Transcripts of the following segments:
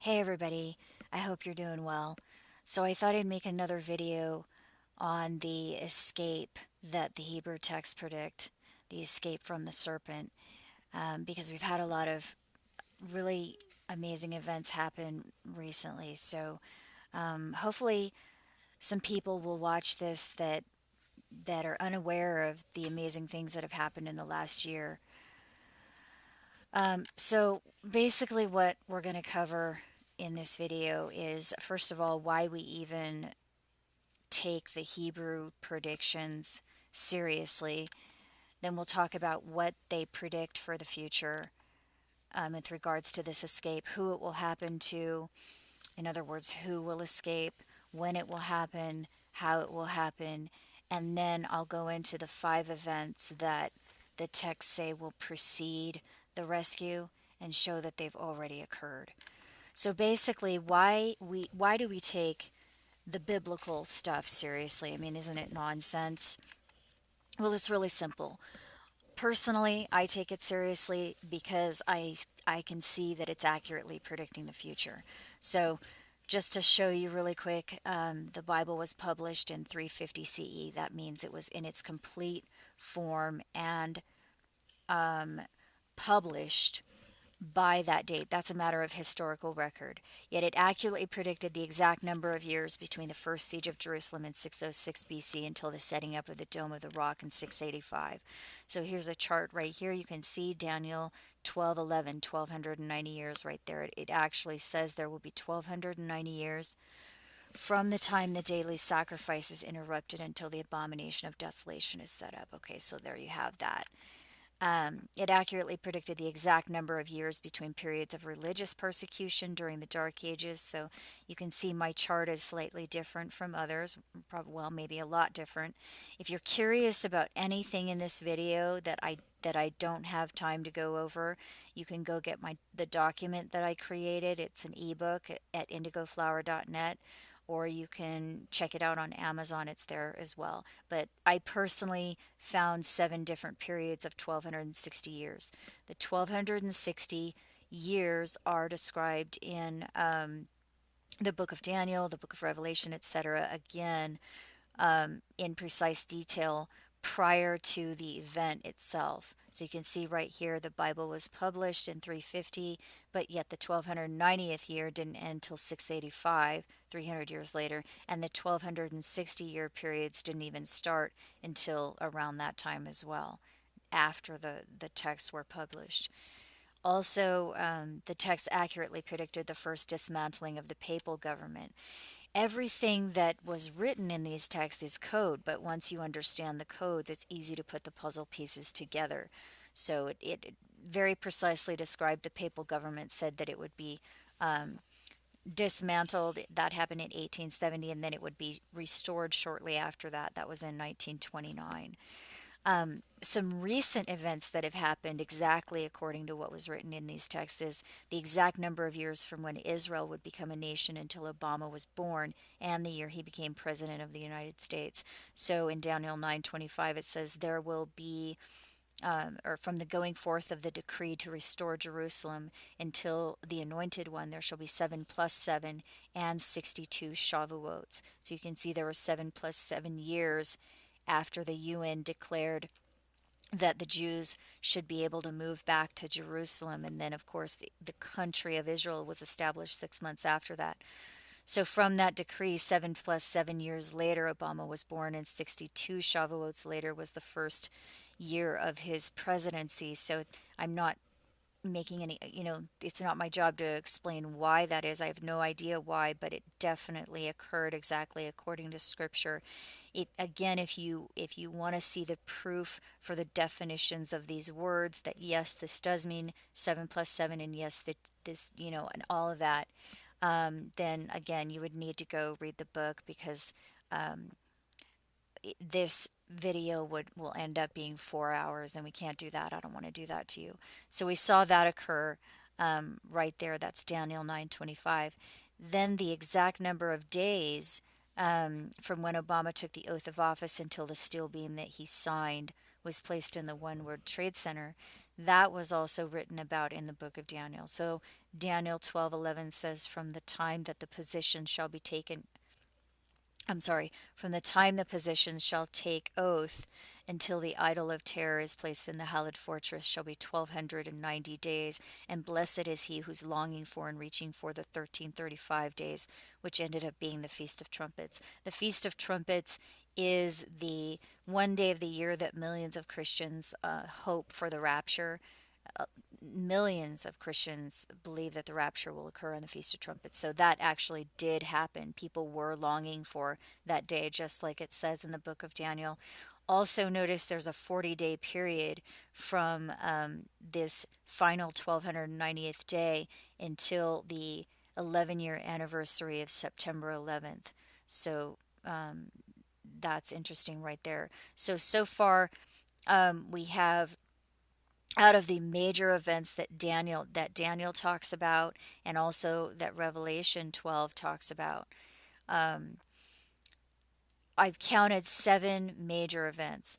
Hey everybody, I hope you're doing well. So I thought I'd make another video on the escape that the Hebrew texts predict, the escape from the serpent, because we've had a lot of really amazing events happen recently. So hopefully some people will watch this that are unaware of the amazing things that have happened in the last year. So basically what we're going to cover in this video is, first of all, why we even take the Hebrew predictions seriously. Then we'll talk about what they predict for the future with regards to this escape, who it will happen to, in other words, who will escape, when it will happen, how it will happen, and then I'll go into the 5 events that the texts say will precede the rescue and show that they've already occurred. So basically, why do we take the biblical stuff seriously? I mean, isn't it nonsense? Well, it's really simple. Personally, I take it seriously because I can see that it's accurately predicting the future. So, just to show you really quick, the Bible was published in 350 CE. That means it was in its complete form and published by that date. That's a matter of historical record. Yet it accurately predicted the exact number of years between the first siege of Jerusalem in 606 BC until the setting up of the Dome of the Rock in 685. So here's a chart right here. You can see Daniel 12:11, 1290 years right there. It actually says there will be 1290 years from the time the daily sacrifice is interrupted until the abomination of desolation is set up. Okay, so there you have that. It accurately predicted the exact number of years between periods of religious persecution during the Dark Ages. So you can see my chart is slightly different from others, probably, well, maybe a lot different. If you're curious about anything in this video that I don't have time to go over, you can go get the document that I created. It's an ebook at indigoflower.net, or you can check it out on Amazon. It's there as well. But I personally found 7 different periods of 1260 years. The 1260 years are described in the book of Daniel, the book of Revelation, etc. Again, in precise detail prior to the event itself. So you can see right here the Bible was published in 350, but yet the 1290th year didn't end until 685, 300 years later, and the 1260 year periods didn't even start until around that time as well, after the texts were published. Also, the text accurately predicted the first dismantling of the papal government. Everything that was written in these texts is code, but once you understand the codes, it's easy to put the puzzle pieces together. So it very precisely described the papal government, said that it would be dismantled. That happened in 1870, and then it would be restored shortly after that. That was in 1929. Some recent events that have happened exactly according to what was written in these texts is the exact number of years from when Israel would become a nation until Obama was born and the year he became president of the United States. So in Daniel 9:25 it says there will be or from the going forth of the decree to restore Jerusalem until the anointed one, there shall be 7 plus 7 and 62 Shavuots. So you can see there were 7 plus 7 years after the UN declared that the Jews should be able to move back to Jerusalem. And then, of course, the country of Israel was established 6 months after that. So from that decree, 7 plus 7 years later, Obama was born, and 62 Shavuots later was the first year of his presidency. So I'm not making any, it's not my job to explain why that is. I have no idea why, but it definitely occurred exactly according to scripture. Again, if you want to see the proof for the definitions of these words, that yes, this does mean 7 plus 7, and yes, that this, and all of that, then again, you would need to go read the book, because this video will end up being 4 hours, and we can't do that. I don't want to do that to you. So we saw that occur right there. That's Daniel 9:25. Then the exact number of days from when Obama took the oath of office until the steel beam that he signed was placed in the One World Trade Center. that was also written about in the book of Daniel. So Daniel 12:11 says, from the time that the position shall be taken, I'm sorry, from the time the positions shall take oath until the idol of terror is placed in the hallowed fortress shall be 1290 days, and blessed is he who's longing for and reaching for the 1335 days, which ended up being the Feast of Trumpets. The Feast of Trumpets is the one day of the year that millions of Christians hope for the rapture. uh, Millions of Christians believe that the rapture will occur on the Feast of Trumpets. So that actually did happen. People were longing for that day, just like it says in the book of Daniel. Also, notice there's a 40-day period from this final 1290th day until the 11-year anniversary of September 11th. So that's interesting right there. So far, we have, out of the major events that Daniel talks about, and also that Revelation 12 talks about, I've counted 7 major events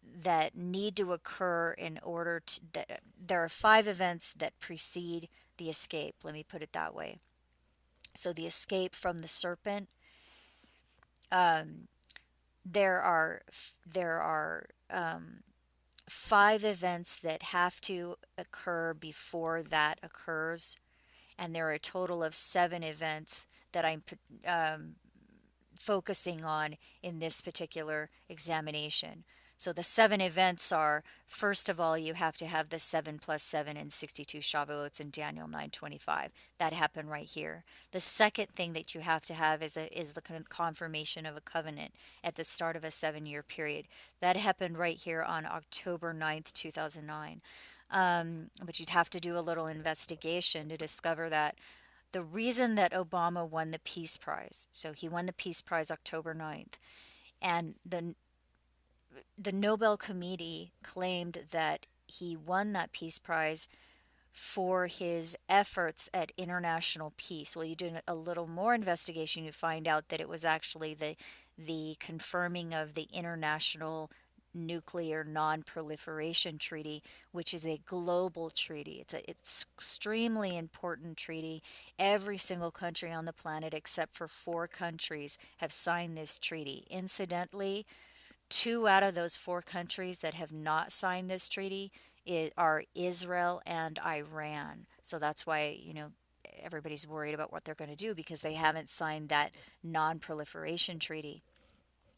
that need to occur in order to that there are 5 events that precede the escape. Let me put it that way. So the escape from the serpent, there are 5 events that have to occur before that occurs, and there are a total of 7 events that I'm focusing on in this particular examination. So the 7 events are, first of all, you have to have the 7 plus 7 and 62 Shavuots in Daniel 9:25. That happened right here. The second thing that you have to have is the confirmation of a covenant at the start of a 7-year period. That happened right here on October 9th, 2009. But you'd have to do a little investigation to discover that the reason that Obama won the Peace Prize, so he won the Peace Prize October 9th, and the Nobel Committee claimed that he won that Peace Prize for his efforts at international peace. Well, you do a little more investigation, you find out that it was actually the confirming of the International Nuclear Non-Proliferation Treaty, which is a global treaty. It's extremely important treaty. Every single country on the planet except for 4 countries have signed this treaty. Incidentally, 2 out of those 4 countries that have not signed this treaty are Israel and Iran. So that's why, everybody's worried about what they're going to do, because they haven't signed that non-proliferation treaty,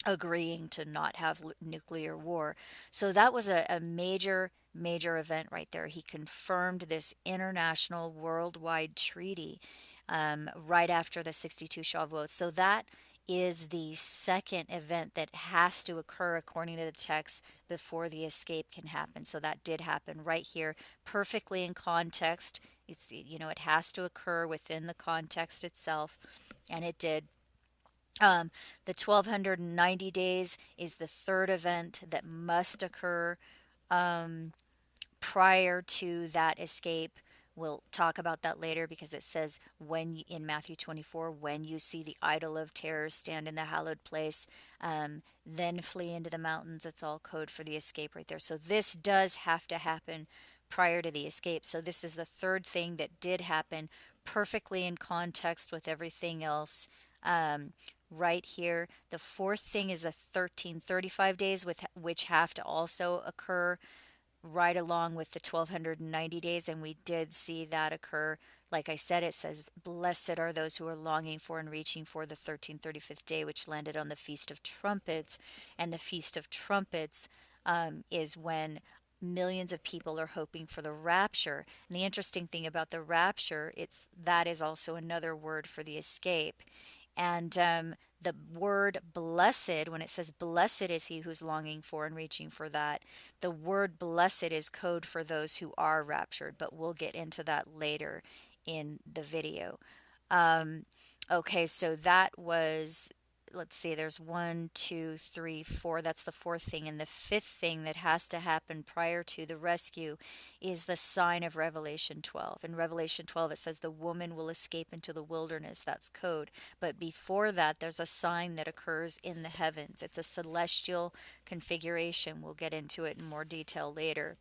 agreeing to not have nuclear war. So that was a major, major event right there. He confirmed this international worldwide treaty right after the 62 Shavuot. So that is the second event that has to occur according to the text before the escape can happen. So that did happen right here, perfectly in context. It has to occur within the context itself, and it did. The 1290 days is the third event that must occur prior to that escape. We'll talk about that later, because it says in Matthew 24, when you see the idol of terror stand in the hallowed place, then flee into the mountains. It's all code for the escape right there. So this does have to happen prior to the escape. So this is the third thing that did happen, perfectly in context with everything else. Right here. The fourth thing is the 1335 days, which have to also occur right along with the 1290 days, and we did see that occur. Like I said, it says, blessed are those who are longing for and reaching for the 1335th day, which landed on the Feast of Trumpets. And the Feast of Trumpets is when millions of people are hoping for the rapture. And the interesting thing about the rapture, that is also another word for the escape. And the word blessed, when it says blessed is he who's longing for and reaching for that, the word blessed is code for those who are raptured, but we'll get into that later in the video. Okay, so that was, let's see, there's 1, 2, 3, 4. That's the fourth thing. And the fifth thing that has to happen prior to the rescue is the sign of Revelation 12. In Revelation 12, it says the woman will escape into the wilderness. That's code. But before that, there's a sign that occurs in the heavens. It's a celestial configuration. We'll get into it in more detail later.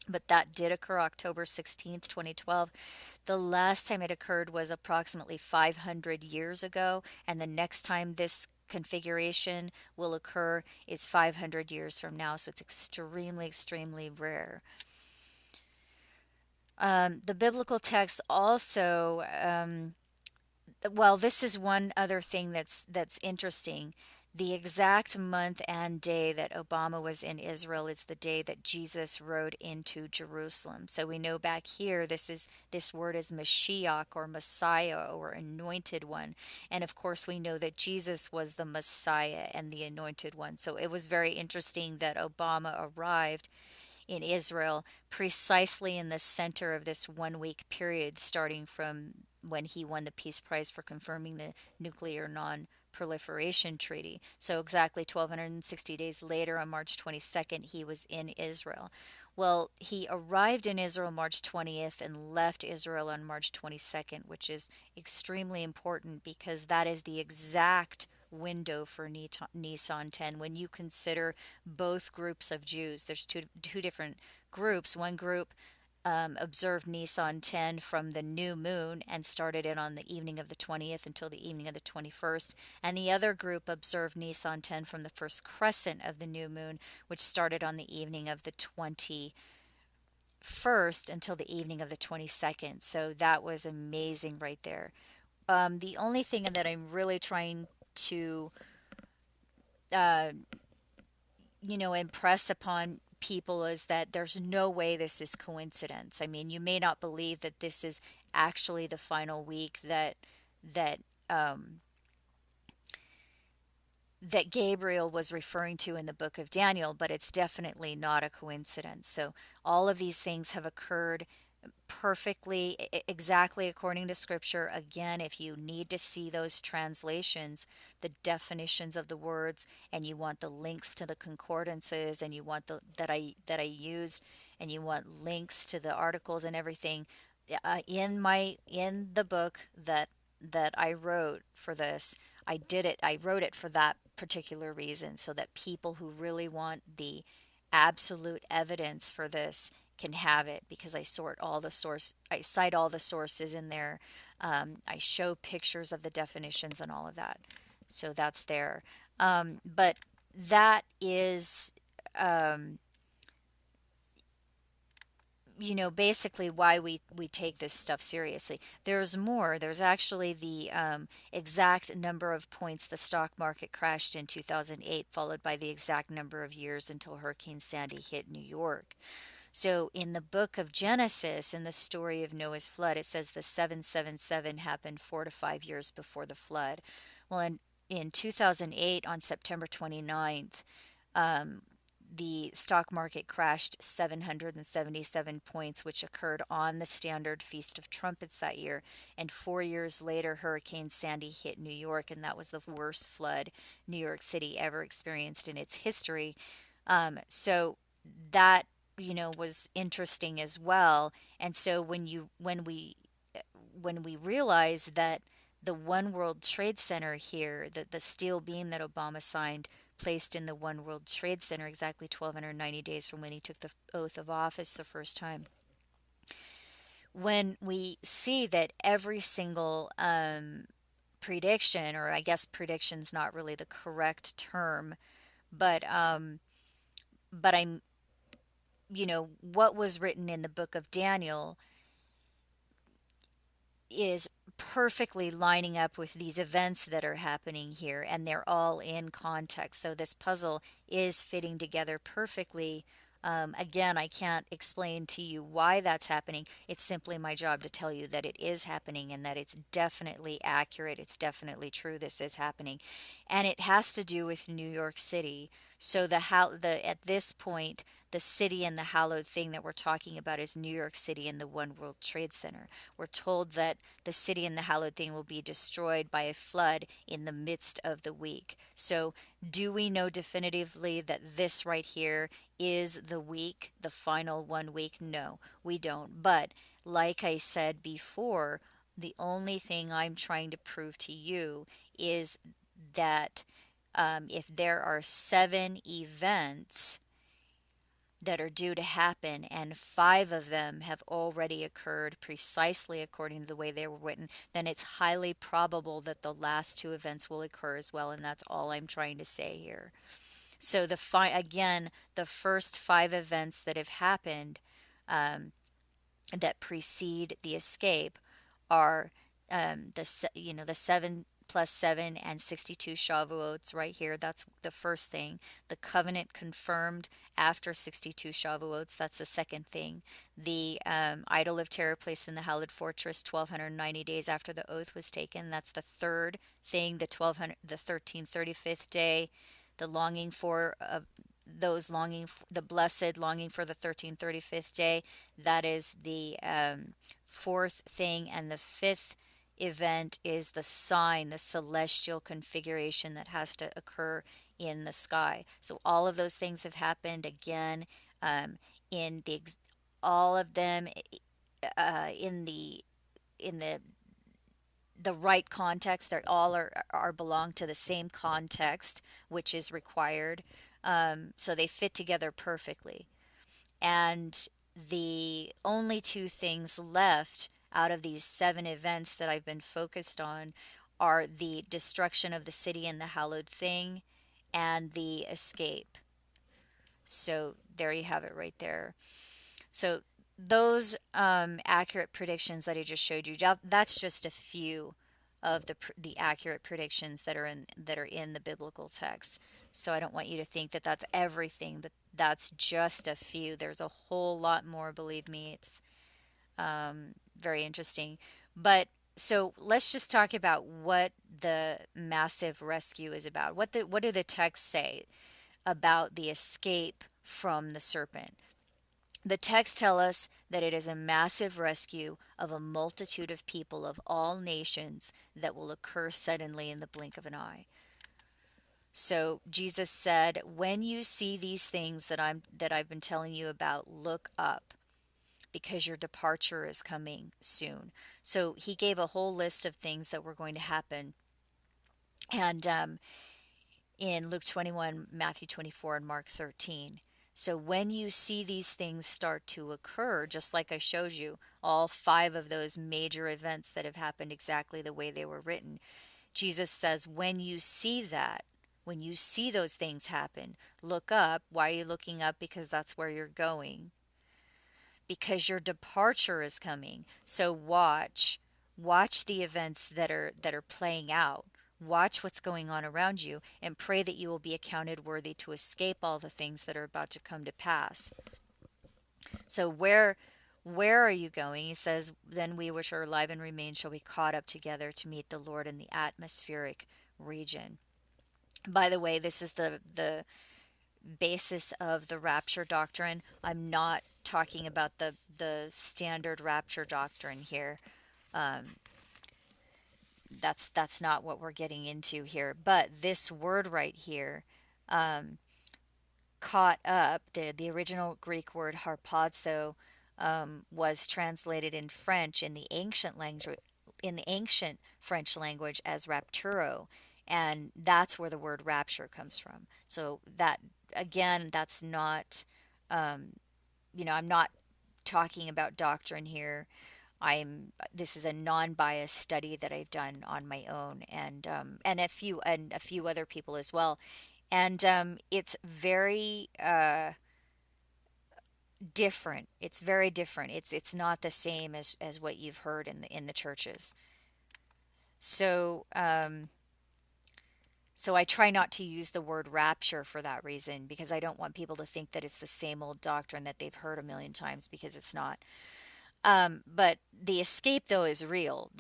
but that did occur October 16th, 2012. The last time it occurred was approximately 500 years ago, and the next time this configuration will occur is 500 years from now, so it's extremely, extremely rare. The biblical text also, well, this is one other thing that's interesting. The exact month and day that Obama was in Israel is the day that Jesus rode into Jerusalem. So we know back here this word is Mashiach or Messiah or anointed one. And of course we know that Jesus was the Messiah and the anointed one. So it was very interesting that Obama arrived in Israel precisely in the center of this 1 week period, starting from when he won the Peace Prize for confirming the Nuclear Non Proliferation Treaty. So, exactly 1,260 days later, on March 22nd, he was in Israel. Well, he arrived in Israel March 20th and left Israel on March 22nd, which is extremely important because that is the exact window for Nisan 10 when you consider both groups of Jews. There's two different groups. One group observed Nisan 10 from the new moon and started it on the evening of the 20th until the evening of the 21st. And the other group observed Nisan 10 from the first crescent of the new moon, which started on the evening of the 21st until the evening of the 22nd. So that was amazing right there. The only thing that I'm really trying to uh, impress upon people is that there's no way this is coincidence. I mean, you may not believe that this is actually the final week that um, that Gabriel was referring to in the book of Daniel, but it's definitely not a coincidence. So all of these things have occurred perfectly, exactly according to scripture. Again, if you need to see those translations, the definitions of the words, and you want the links to the concordances, and you want the that I used, and you want links to the articles and everything, in the book that I wrote for this, I wrote it for that particular reason, so that people who really want the absolute evidence for this can have it, because I cite all the sources in there. I show pictures of the definitions and all of that. So that's there. But that is, um, basically why we take this stuff seriously. There's more. There's actually the exact number of points the stock market crashed in 2008, followed by the exact number of years until Hurricane Sandy hit New York. So in the book of Genesis, in the story of Noah's flood, it says the 777 happened 4 to 5 years before the flood. Well, in 2008, on September 29th, um, the stock market crashed 777 points, which occurred on the standard Feast of Trumpets that year. And 4 years later, Hurricane Sandy hit New York, and that was the worst flood New York City ever experienced in its history. So that was interesting as well. And so when we realize that the One World Trade Center here, that the steel beam that Obama signed placed in the One World Trade Center exactly 1,290 days from when he took the oath of office the first time. When we see that every single prediction, or I guess prediction's not really the correct term, but I'm what was written in the book of Daniel is perfectly lining up with these events that are happening here, and they're all in context. So this puzzle is fitting together perfectly. Again, I can't explain to you why that's happening. It's simply my job to tell you that it is happening and that it's definitely accurate. It's definitely true. This is happening, and it has to do with New York City. So the at this point, the city and the hallowed thing that we're talking about is New York City and the One World Trade Center. We're told that the city and the hallowed thing will be destroyed by a flood in the midst of the week. So, do we know definitively that this right here is the week, the final 1 week? No, we don't. But, like I said before, the only thing I'm trying to prove to you is that if there are 7 events that are due to happen, and five of them have already occurred precisely according to the way they were written, then it's highly probable that the last two events will occur as well, and that's all I'm trying to say here. So again, the first five events that have happened, um, that precede the escape are, the 7 plus 7 and 62 Shavuots right here. That's the first thing. The covenant confirmed after 62 Shavuots. That's the second thing. The idol of terror placed in the hallowed fortress 1290 days after the oath was taken. That's the third thing. The 1335th day. The longing for those longing the blessed longing for the 1335th day. That is the fourth thing. And the fifth event is the sign, the celestial configuration that has to occur in the sky. So all of those things have happened again, um, in the all of them, in the right context. They all are belong to the same context, which is required. So they fit together perfectly. And the only two things left out of these seven events that I've been focused on are the destruction of the city and the hallowed thing, and the escape. So there you have it right there. So those accurate predictions that I just showed you, that's just a few of the accurate predictions that are in the biblical text. So I don't want you to think that that's everything, but that's just a few. There's a whole lot more, believe me. It's very interesting. But so let's just talk about what the massive rescue is about. What do the texts say about the escape from the serpent? The texts tell us that it is a massive rescue of a multitude of people of all nations that will occur suddenly in the blink of an eye. So Jesus said, "When you see these things that I've been telling you about, look up, because your departure is coming soon." So he gave a whole list of things that were going to happen, and in Luke 21, Matthew 24, and Mark 13. So when you see these things start to occur, just like I showed you, all five of those major events that have happened exactly the way they were written, Jesus says, when you see that, when you see those things happen, look up. Why are you looking up? Because that's where you're going. Because your departure is coming. So watch the events that are playing out. Watch what's going on around you, and pray that you will be accounted worthy to escape all the things that are about to come to pass. So where are you going? He says, "Then we which are alive and remain shall be caught up together to meet the Lord in the atmospheric region." By the way, this is the basis of the rapture doctrine. I'm not talking about the standard rapture doctrine here. Um, that's not what we're getting into here. But this word right here, um, caught up, the original Greek word harpazo, was translated in French in the ancient language, in the ancient French language, as rapturo, and that's where the word rapture comes from. So that, again, that's not, um, I'm not talking about doctrine here. This is a non-biased study that I've done on my own, and a few other people as well, and it's very different. It's very different. It's not the same as what you've heard in the churches. So so I try not to use the word rapture for that reason, because I don't want people to think that it's the same old doctrine that they've heard a million times, because it's not. But the escape, though, is real.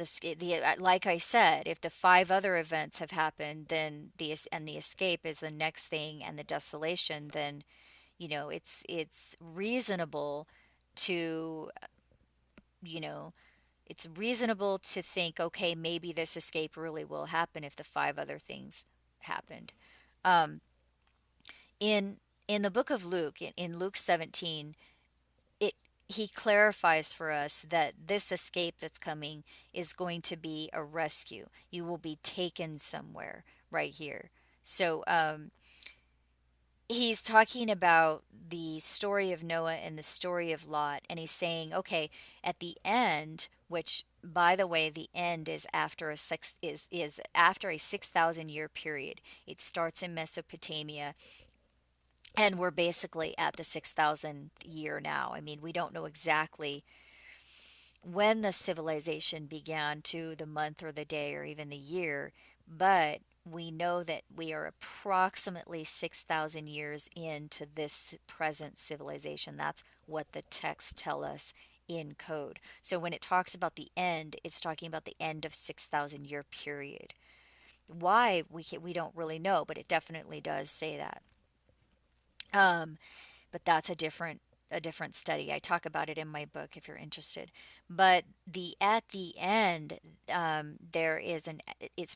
Like I said, if the five other events have happened, then the escape is the next thing, and the desolation, then it's reasonable to you know it's reasonable to think, okay, maybe this escape really will happen if the five other things happened. Um, in the book of Luke, in Luke 17, it he clarifies for us that this escape that's coming is going to be a rescue. You will be taken somewhere right here. So he's talking about the story of Noah and the story of Lot, and he's saying, okay, at the end, which by the way, the end is after is after a 6,000 year period. It starts in Mesopotamia, and we're basically at the 6,000th year now. I mean, we don't know exactly when the civilization began, to the month or the day or even the year, but we know that we are approximately 6,000 years into this present civilization. That's what the texts tell us in code. So when it talks about the end, it's talking about the end of 6,000 year period. Why we don't really know, but it definitely does say that. Um, but that's a different study. I talk about it in my book if you're interested. But the at the end, there is an it's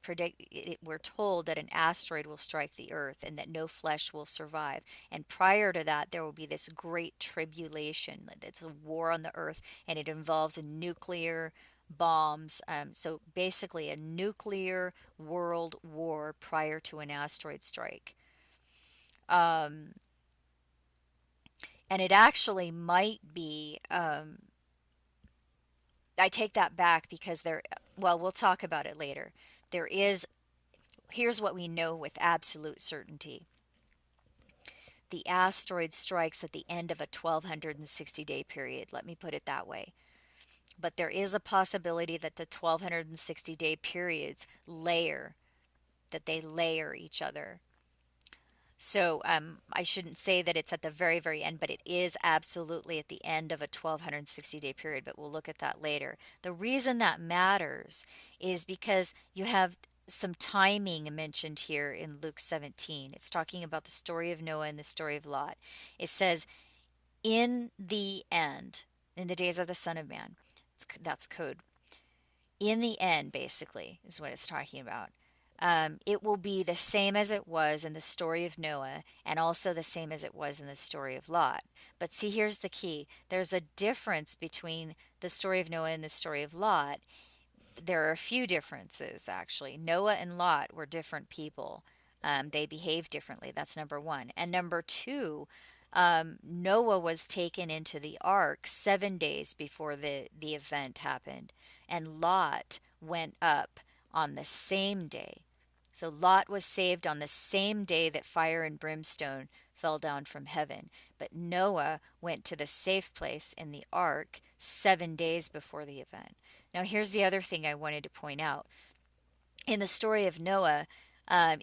we're told that an asteroid will strike the earth and that no flesh will survive. And prior to that, there will be this great tribulation. It's a war on the earth, and it involves nuclear bombs. So basically, a nuclear world war prior to an asteroid strike. Um, and it actually might be, I take that back because well, we'll talk about it later. There is, here's what we know with absolute certainty: the asteroid strikes at the end of a 1260-day period. Let me put it that way. But there is a possibility that the 1260-day periods that they layer each other. So I shouldn't say that it's at the very, very end, but it is absolutely at the end of a 1260-day period. But we'll look at that later. The reason that matters is because you have some timing mentioned here in Luke 17. It's talking about the story of Noah and the story of Lot. It says, in the end, in the days of the Son of Man. That's code. In the end, basically, is what it's talking about. It will be the same as it was in the story of Noah, and also the same as it was in the story of Lot. But see, here's the key: there's a difference between the story of Noah and the story of Lot. There are a few differences, actually. Noah and Lot were different people. They behaved differently. That's number one. And number two, Noah was taken into the ark 7 days before the event happened, and Lot went up on the same day. So Lot was saved on the same day that fire and brimstone fell down from heaven. But Noah went to the safe place in the ark 7 days before the event. Now, here's the other thing I wanted to point out. In the story of Noah,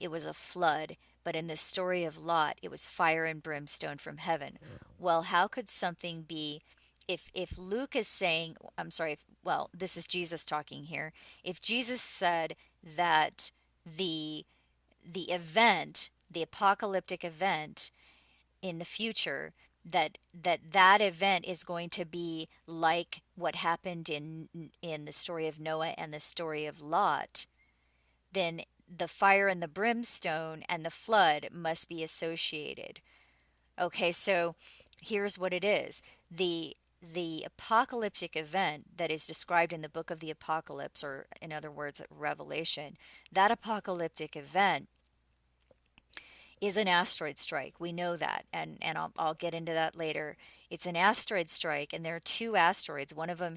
it was a flood, but in the story of Lot, it was fire and brimstone from heaven. Well, how could something be, if Luke is saying, I'm sorry, well, this is Jesus talking here. If Jesus said that the the apocalyptic event in the future, that event is going to be like what happened in the story of Noah and the story of Lot, then the fire and the brimstone and the flood must be associated. Okay, so here's what it is. The apocalyptic event that is described in the book of the Apocalypse, or in other words, Revelation, that apocalyptic event is an asteroid strike. We know that, and I'll get into that later. It's an asteroid strike, and there are two asteroids. One of them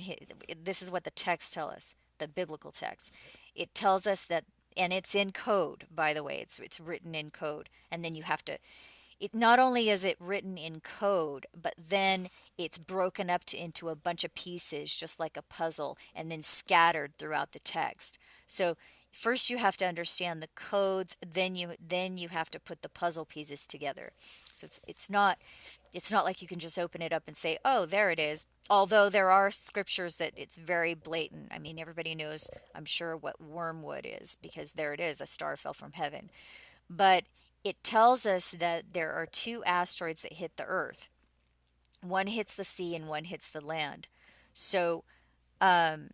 this is what the text tells us, the biblical text. It tells us that, and it's in code, by the way. It's written in code, and then you have to. It not only is it written in code, but then it's broken up into a bunch of pieces, just like a puzzle, and then scattered throughout the text. So first you have to understand the codes, then you have to put the puzzle pieces together. So it's not like you can just open it up and say, oh, there it is. Although there are scriptures that it's very blatant. I mean, everybody knows, I'm sure, what wormwood is, because there it is, a star fell from heaven. But it tells us that there are two asteroids that hit the earth. One hits the sea and one hits the land. So um,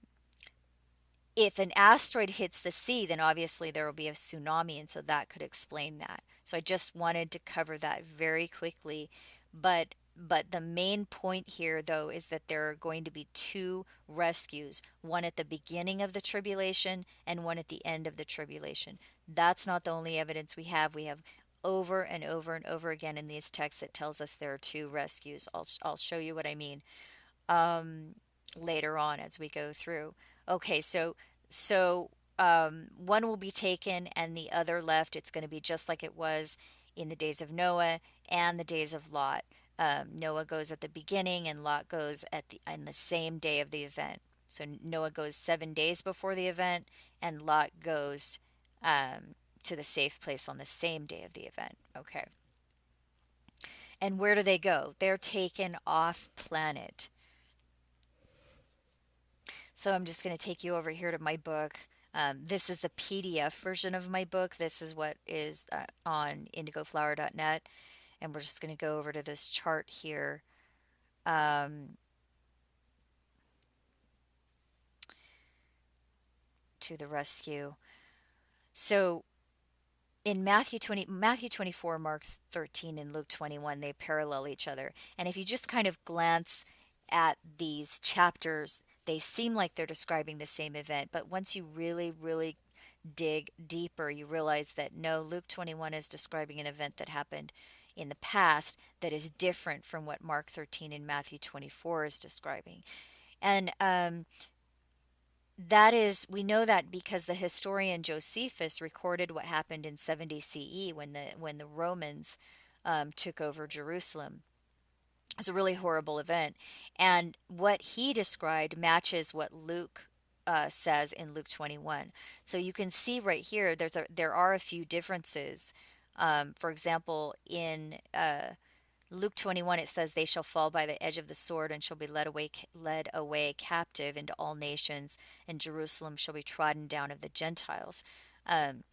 if an asteroid hits the sea, then obviously there will be a tsunami, and so that could explain that. So I just wanted to cover that very quickly. But the main point here, though, is that there are going to be two rescues, one at the beginning of the tribulation and one at the end of the tribulation. That's not the only evidence we have. We have over and over and over again in these texts. It tells us there are two rescues. I'll show you what I mean later on as we go through. Okay, so one will be taken and the other left. It's going to be just like it was in the days of Noah and the days of Lot. Noah goes at the beginning and Lot goes at the on the same day of the event. So Noah goes 7 days before the event, and Lot goes to the safe place on the same day of the event. Okay. And where do they go? They're taken off planet. So I'm just going to take you over here to my book. This is the PDF version of my book. This is what is on indigoflower.net. And we're just going to go over to this chart here. To the rescue. So in Matthew 24, Mark 13, and Luke 21, they parallel each other. And if you just kind of glance at these chapters, they seem like they're describing the same event. But once you really, really dig deeper, you realize that no, Luke 21 is describing an event that happened in the past that is different from what Mark 13 and Matthew 24 is describing. And that is, we know that because the historian Josephus recorded what happened in 70 CE when the Romans took over Jerusalem. It's a really horrible event, and what he described matches what Luke says in Luke 21. So you can see right here, there are a few differences. For example, in Luke 21, it says, "They shall fall by the edge of the sword and shall be led away captive into all nations, and Jerusalem shall be trodden down of the Gentiles." Um,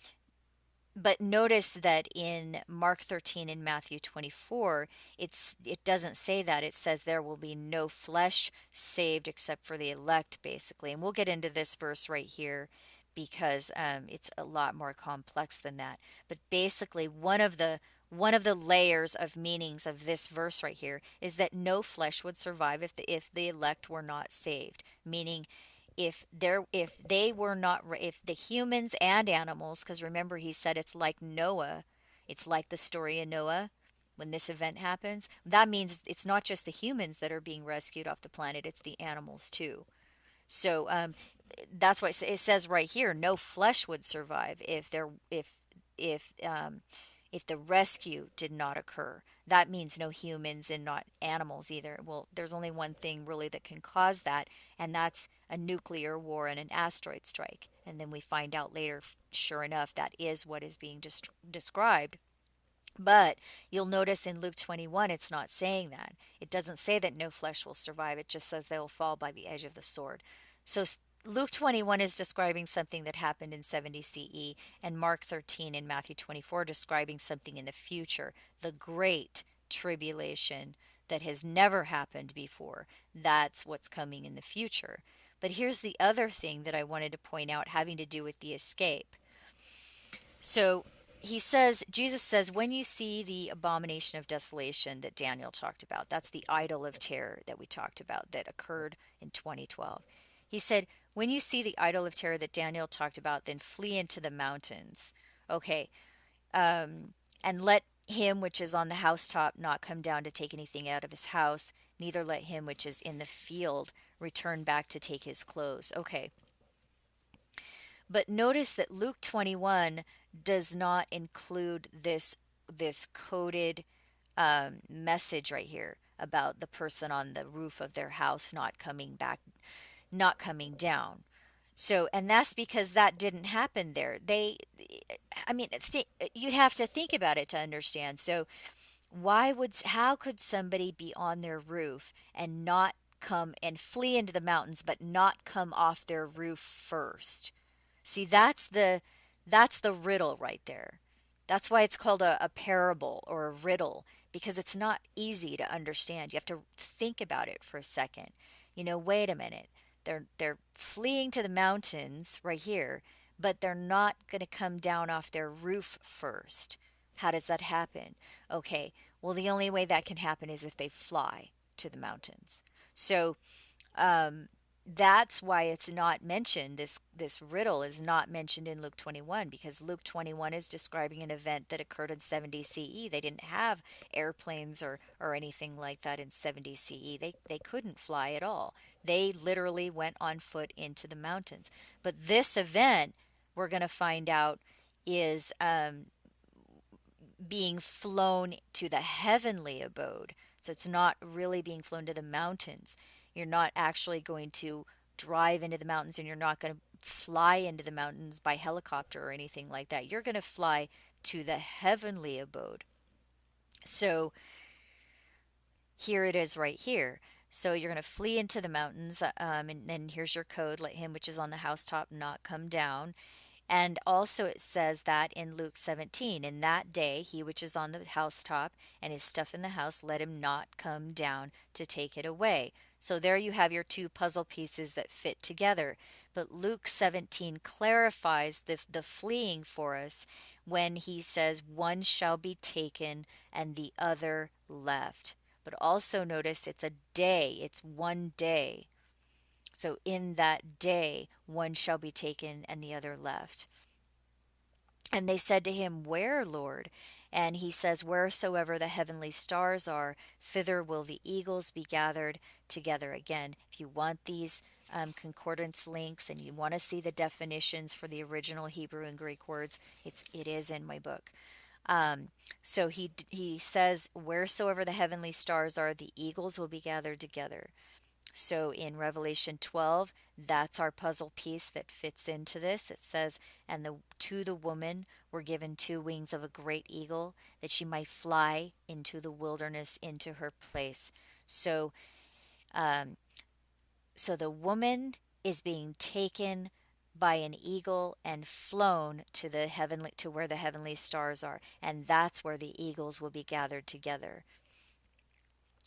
but notice that in Mark 13 and Matthew 24, it doesn't say that. It says there will be no flesh saved except for the elect, basically. And we'll get into this verse right here because it's a lot more complex than that. But basically, one of the layers of meanings of this verse right here is that no flesh would survive if the elect were not saved, meaning if the humans and animals, because remember he said it's like Noah, it's like the story of Noah when this event happens. That means it's not just the humans that are being rescued off the planet, it's the animals too. So that's why it says right here, no flesh would survive if if the rescue did not occur. That means no humans and not animals either. Well, there's only one thing really that can cause that, and that's a nuclear war and an asteroid strike. And then we find out later, sure enough, that is what is being described. But you'll notice in Luke 21, it's not saying that. It doesn't say that no flesh will survive. It just says they will fall by the edge of the sword. So Luke 21 is describing something that happened in 70 CE, and Mark 13 and Matthew 24 describing something in the future, the great tribulation that has never happened before. That's what's coming in the future. But here's the other thing that I wanted to point out having to do with the escape. So Jesus says, when you see the abomination of desolation that Daniel talked about, that's the idol of terror that we talked about that occurred in 2012. He said, when you see the idol of terror that Daniel talked about, then flee into the mountains. Okay. And let him which is on the housetop not come down to take anything out of his house, neither let him which is in the field return back to take his clothes. Okay. But notice that Luke 21 does not include this coded message right here about the person on the roof of their house not coming back, not coming down. So, and that's because that didn't happen there. I mean, you'd have to think about it to understand. So, how could somebody be on their roof and not come and flee into the mountains, but not come off their roof first? See, that's the riddle right there. That's why it's called a parable or a riddle, because it's not easy to understand. You have to think about it for a second. Wait a minute. They're fleeing to the mountains right here, but they're not going to come down off their roof first. How does that happen? Okay, well, the only way that can happen is if they fly to the mountains. So That's why it's not mentioned. This riddle is not mentioned in Luke 21, because Luke 21 is describing an event that occurred in 70 CE. They didn't have airplanes or anything like that in 70 CE. They couldn't fly at all. They literally went on foot into the mountains. But this event, we're going to find out, is being flown to the heavenly abode. So it's not really being flown to the mountains. You're not actually going to drive into the mountains, and you're not going to fly into the mountains by helicopter or anything like that. You're going to fly to the heavenly abode. So here it is right here. So you're going to flee into the mountains, and then here's your code: let him which is on the housetop not come down. And also it says that in Luke 17, in that day, he which is on the housetop and his stuff in the house, let him not come down to take it away. So there you have your two puzzle pieces that fit together. But Luke 17 clarifies the fleeing for us when he says, one shall be taken and the other left. But also notice it's a day, it's one day. So in that day, one shall be taken and the other left. And they said to him, where, Lord? And he says, wheresoever the heavenly stars are, thither will the eagles be gathered together. Again, if you want these concordance links and you want to see the definitions for the original Hebrew and Greek words, it is in my book. So he says, wheresoever the heavenly stars are, the eagles will be gathered together. So in Revelation 12, that's our puzzle piece that fits into this. It says, and to the woman were given two wings of a great eagle, that she might fly into the wilderness, into her place. So, um, so the woman is being taken by an eagle and flown to where the heavenly stars are, and that's where the eagles will be gathered together.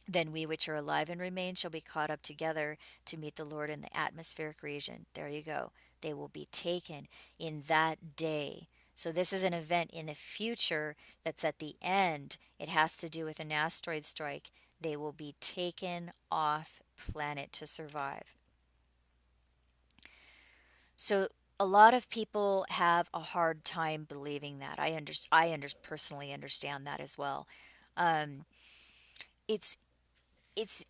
Then we which are alive and remain shall be caught up together to meet the Lord in the atmospheric region. There you go. They will be taken in that day. So this is an event in the future that's at the end. It has to do with an asteroid strike. They will be taken off planet to survive. So a lot of people have a hard time believing that. Personally understand that as well. Um, it's it's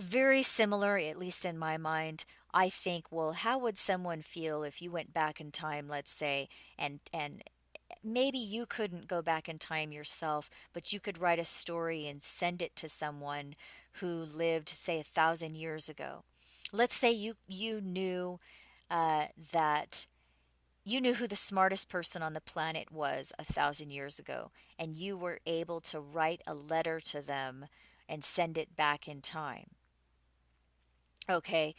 very similar, at least in my mind. I think, well, how would someone feel if you went back in time, let's say, and maybe you couldn't go back in time yourself, but you could write a story and send it to someone who lived, say, 1,000 years ago. Let's say you knew that you knew who the smartest person on the planet was 1,000 years ago, and you were able to write a letter to them and send it back in time. Okay,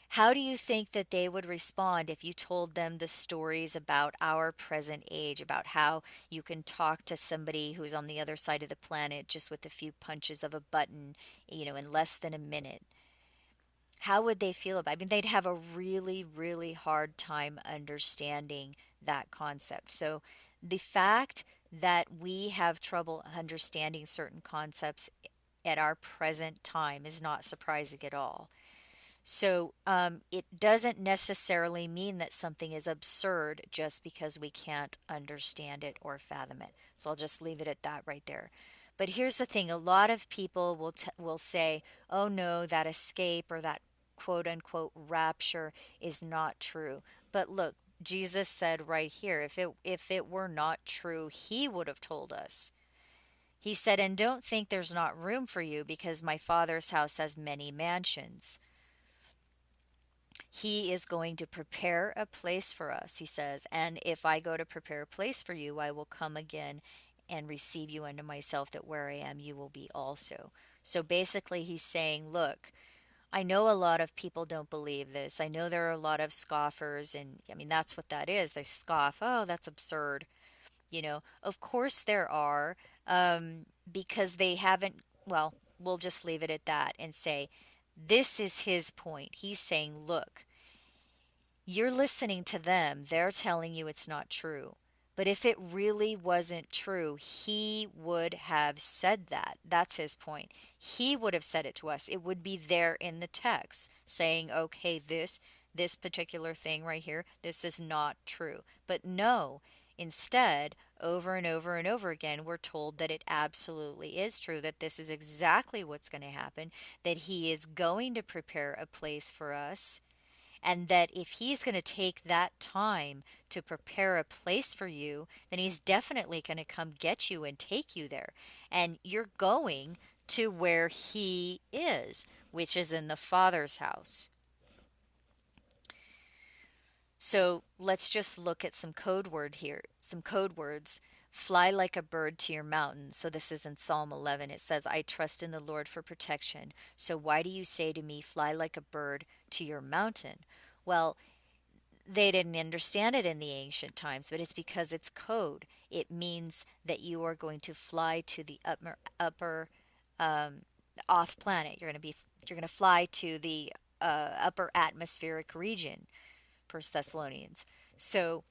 how do you think that they would respond if you told them the stories about our present age, about how you can talk to somebody who's on the other side of the planet just with a few punches of a button, in less than a minute? How would they feel about it? I mean, they'd have a really, really hard time understanding that concept. So the fact that we have trouble understanding certain concepts at our present time is not surprising at all. So it doesn't necessarily mean that something is absurd just because we can't understand it or fathom it. So I'll just leave it at that right there. But here's the thing: a lot of people will say, "Oh no, that escape or that quote unquote rapture is not true." But look, Jesus said right here, if it were not true, he would have told us. He said, "And don't think there's not room for you, because my Father's house has many mansions." He is going to prepare a place for us, he says. And if I go to prepare a place for you, I will come again and receive you unto myself, that where I am, you will be also. So basically, he's saying, look, I know a lot of people don't believe this. I know there are a lot of scoffers, and I mean, that's what that is. They scoff. Oh, that's absurd. Of course there are, because they haven't, well, we'll just leave it at that and say, this is his point. He's saying, look, you're listening to them. They're telling you it's not true. But if it really wasn't true, he would have said that. That's his point. He would have said it to us. It would be there in the text saying, okay, this particular thing right here, this is not true. But no, instead, over and over and over again, we're told that it absolutely is true, that this is exactly what's going to happen, that he is going to prepare a place for us, and that if he's going to take that time to prepare a place for you, then he's definitely going to come get you and take you there. And you're going to where he is, which is in the Father's house. So let's just look at some code word here, some code words. Fly like a bird to your mountain. So this is in Psalm 11. It says, I trust in the Lord for protection. So why do you say to me, fly like a bird to your mountain? Well, they didn't understand it in the ancient times, but it's because it's code. It means that you are going to fly to the upper off planet. You're going to fly to the upper atmospheric region. First Thessalonians. So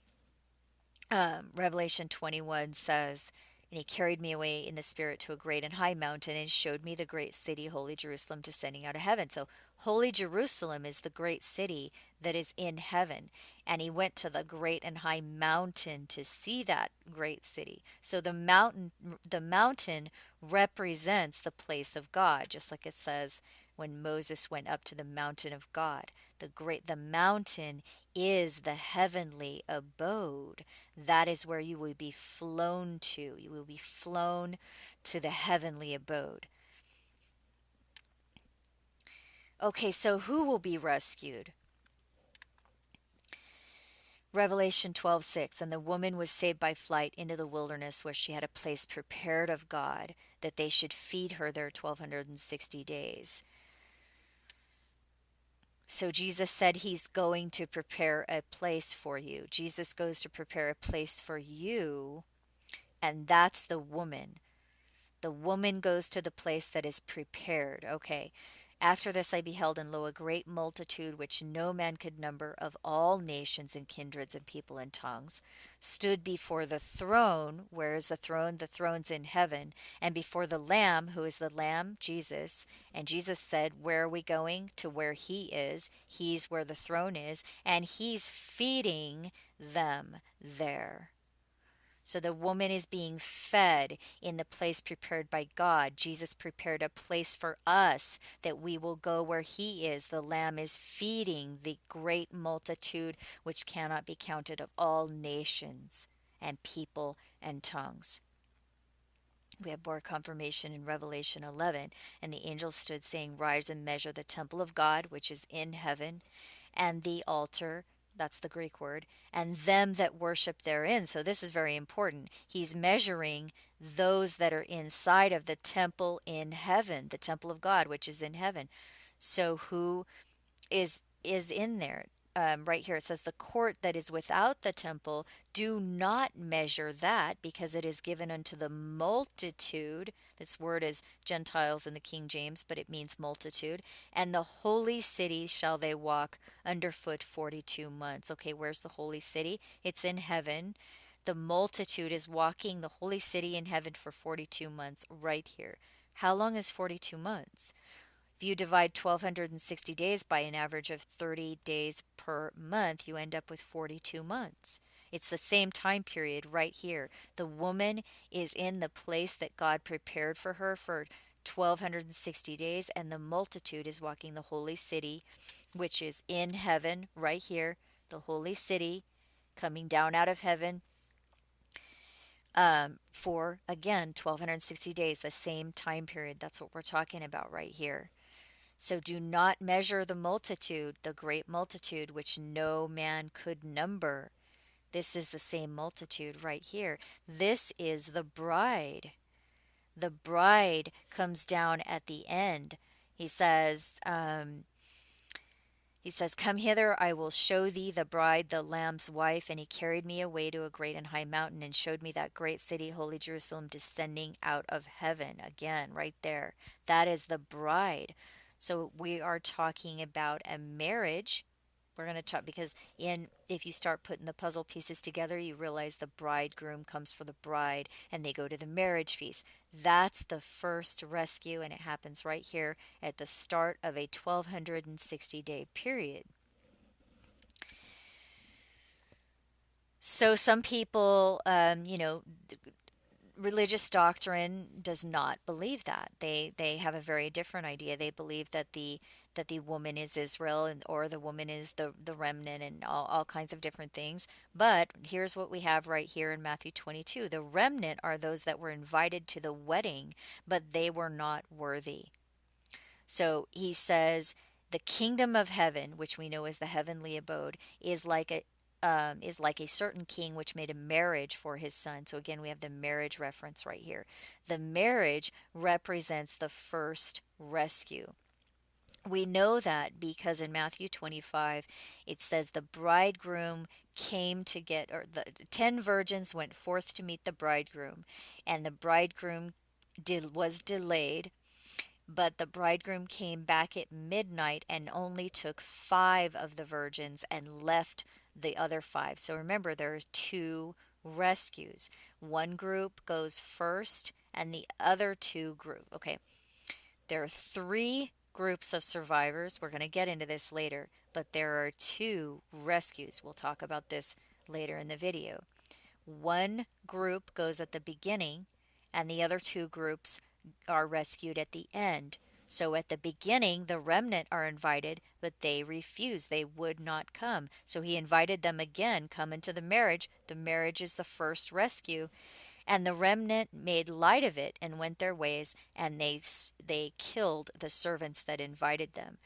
Revelation 21 says, and he carried me away in the spirit to a great and high mountain and showed me the great city, holy Jerusalem, descending out of heaven. So, holy Jerusalem is the great city that is in heaven. And he went to the great and high mountain to see that great city. So the mountain represents the place of God, just like it says when Moses went up to the mountain of God. The mountain is the heavenly abode. That is where you will be flown to. You will be flown to the heavenly abode. Okay, so who will be rescued? Revelation 12:6, and the woman was saved by flight into the wilderness where she had a place prepared of God that they should feed her there 1260 days. So Jesus said he's going to prepare a place for you. Jesus goes to prepare a place for you, and that's the woman. The woman goes to the place that is prepared. Okay. After this I beheld, and lo, a great multitude which no man could number, of all nations and kindreds and people and tongues, stood before the throne. Where is the throne? The throne's in heaven. And before the Lamb. Who is the Lamb? Jesus. And Jesus said, where are we going? To where he is. He's where the throne is. And he's feeding them there. So the woman is being fed in the place prepared by God. Jesus prepared a place for us that we will go where he is. The Lamb is feeding the great multitude which cannot be counted, of all nations and people and tongues. We have more confirmation in Revelation 11. And the angel stood saying, rise and measure the temple of God which is in heaven, and the altar, that's the Greek word, and them that worship therein. So this is very important. He's measuring those that are inside of the temple in heaven, the temple of God, which is in heaven. So who is in there? Right here it says, the court that is without the temple, do not measure that, because it is given unto the multitude. This word is Gentiles in the King James, but it means multitude. And the holy city shall they walk underfoot 42 months. Okay, where's the holy city? It's in heaven. The multitude is walking the holy city in heaven for 42 months right here. How long is 42 months? If you divide 1260 days by an average of 30 days per month, you end up with 42 months. It's the same time period right here. The woman is in the place that God prepared for her for 1260 days, and the multitude is walking the holy city, which is in heaven right here. The holy city coming down out of heaven for, again, 1260 days, the same time period. That's what we're talking about right here. So do not measure the multitude, the great multitude, which no man could number. This is the same multitude right here. This is the bride. The bride comes down at the end. He says, come hither, I will show thee the bride, the Lamb's wife. And he carried me away to a great and high mountain and showed me that great city, holy Jerusalem, descending out of heaven. Again, right there. That is the bride. So we are talking about a marriage. We're going to talk because if you start putting the puzzle pieces together, you realize the bridegroom comes for the bride and they go to the marriage feast. That's the first rescue, and it happens right here at the start of a 1260-day period. So some people, religious doctrine does not believe that. They have a very different idea. They believe that the woman is Israel, and or the woman is the remnant, and all kinds of different things. But here's what we have right here in Matthew 22. The remnant are those that were invited to the wedding, but they were not worthy. So he says, the kingdom of heaven, which we know as the heavenly abode, is like a certain king which made a marriage for his son. So again, we have the marriage reference right here. The marriage represents the first rescue. We know that because in Matthew 25, it says the bridegroom came to get, or the 10 virgins went forth to meet the bridegroom, and the bridegroom was delayed, but the bridegroom came back at midnight and only took 5 of the virgins and left the other 5. So remember, there are 2 rescues. One group goes first, and the other 2 group. Okay, there are 3 groups of survivors. We're going to get into this later, but there are 2 rescues. We'll talk about this later in the video. One group goes at the beginning, and the other 2 groups are rescued at the end. So at the beginning, the remnant are invited, but they refuse. They would not come. So he invited them again, come into the marriage. The marriage is the first rescue. And the remnant made light of it and went their ways, and they killed the servants that invited them.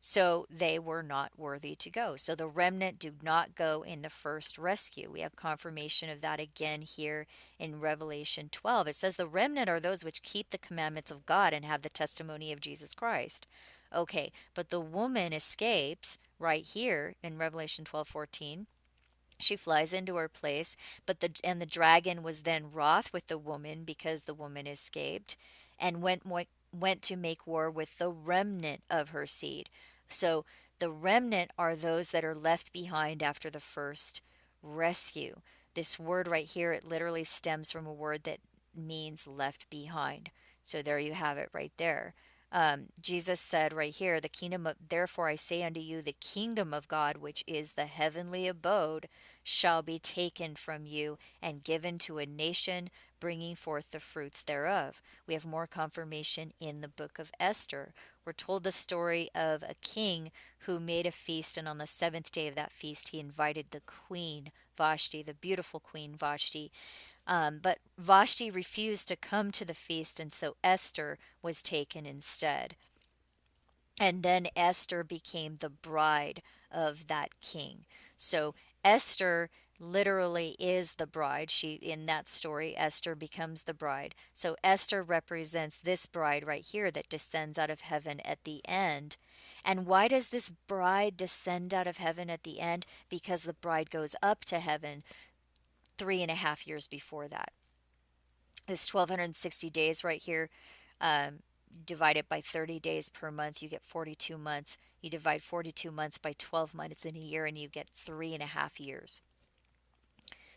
So they were not worthy to go. So the remnant do not go in the first rescue. We have confirmation of that again here in Revelation 12. It says the remnant are those which keep the commandments of God and have the testimony of Jesus Christ. Okay, but the woman escapes right here in Revelation 12:14. She flies into her place, but the dragon was then wroth with the woman because the woman escaped, and went to make war with the remnant of her seed. So the remnant are those that are left behind after the first rescue. This word right here, it literally stems from a word that means left behind. So there you have it right there. Jesus said right here, the kingdom of, therefore I say unto you, the kingdom of God, which is the heavenly abode, shall be taken from you and given to a nation, bringing forth the fruits thereof. We have more confirmation in the book of Esther. We're told the story of a king who made a feast, and on the 7th day of that feast, he invited the queen Vashti, the beautiful queen Vashti. But Vashti refused to come to the feast, and so Esther was taken instead. And then Esther became the bride of that king. So Esther literally is the bride. She, in that story, Esther becomes the bride. So Esther represents this bride right here that descends out of heaven at the end. And why does this bride descend out of heaven at the end? Because the bride goes up to heaven 3.5 years before that. This 1260 days right here, um, divide it by 30 days per month, you get 42 months. You divide 42 months by 12 months in a year, and you get 3.5 years.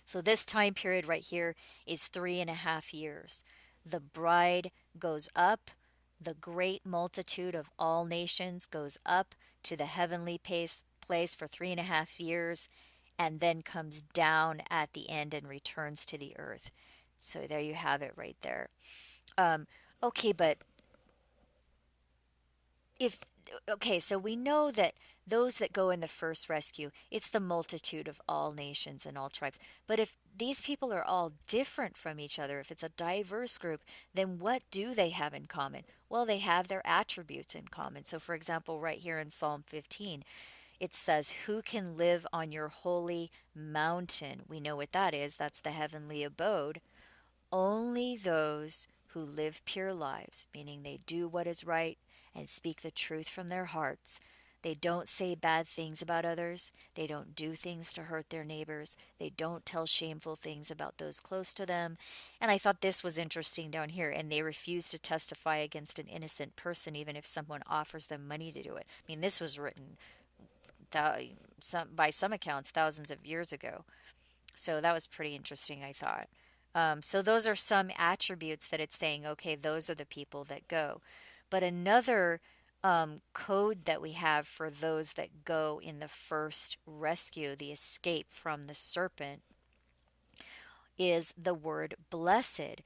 So this time period right here is 3.5 years. The bride goes up. The great multitude of all nations goes up to the heavenly place for 3.5 years, and then comes down at the end and returns to the earth. So there you have it right there. Um, okay, but if okay, so we know that those that go in the first rescue, it's the multitude of all nations and all tribes. But if these people are all different from each other, if it's a diverse group, then what do they have in common? Well, they have their attributes in common. So for example, right here in Psalm 15, it says, "Who can live on your holy mountain?" We know what that is. That's the heavenly abode. Only those who live pure lives, meaning they do what is right and speak the truth from their hearts. They don't say bad things about others. They don't do things to hurt their neighbors. They don't tell shameful things about those close to them. And I thought this was interesting down here. And they refuse to testify against an innocent person, even if someone offers them money to do it. I mean, this was written by some accounts, thousands of years ago. So that was pretty interesting, I thought. So those are some attributes that it's saying, okay, those are the people that go. But another code that we have for those that go in the first rescue, the escape from the serpent, is the word blessed.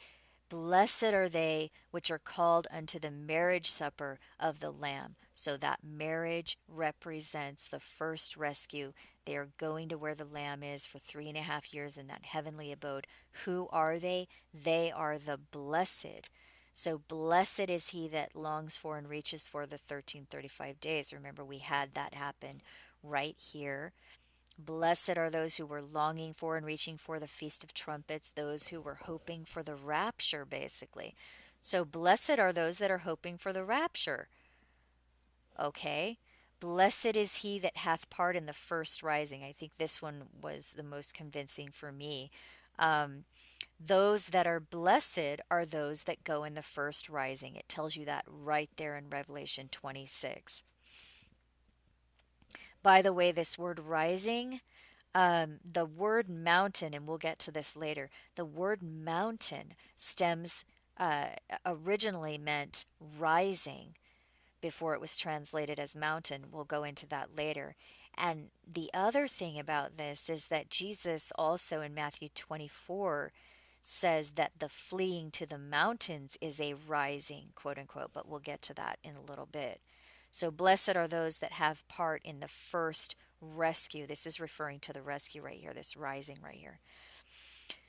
Blessed are they which are called unto the marriage supper of the Lamb. So that marriage represents the first rescue. They are going to where the Lamb is for 3.5 years in that heavenly abode. Who are they? They are the blessed. So blessed is he that longs for and reaches for the 1335 days. Remember, we had that happen right here. Blessed are those who were longing for and reaching for the Feast of Trumpets, those who were hoping for the rapture, basically. So, blessed are those that are hoping for the rapture. Okay. Blessed is he that hath part in the first rising. I think this one was the most convincing for me. Um, those that are blessed are those that go in the first rising. It tells you that right there in Revelation 26. By the way, this word rising, the word mountain, and we'll get to this later, the word mountain stems, uh, originally meant rising before it was translated as mountain. We'll go into that later. And the other thing about this is that Jesus also in Matthew 24 says that the fleeing to the mountains is a rising, quote unquote, but we'll get to that in a little bit. So, blessed are those that have part in the first rescue. This is referring to the rescue right here, this rising right here.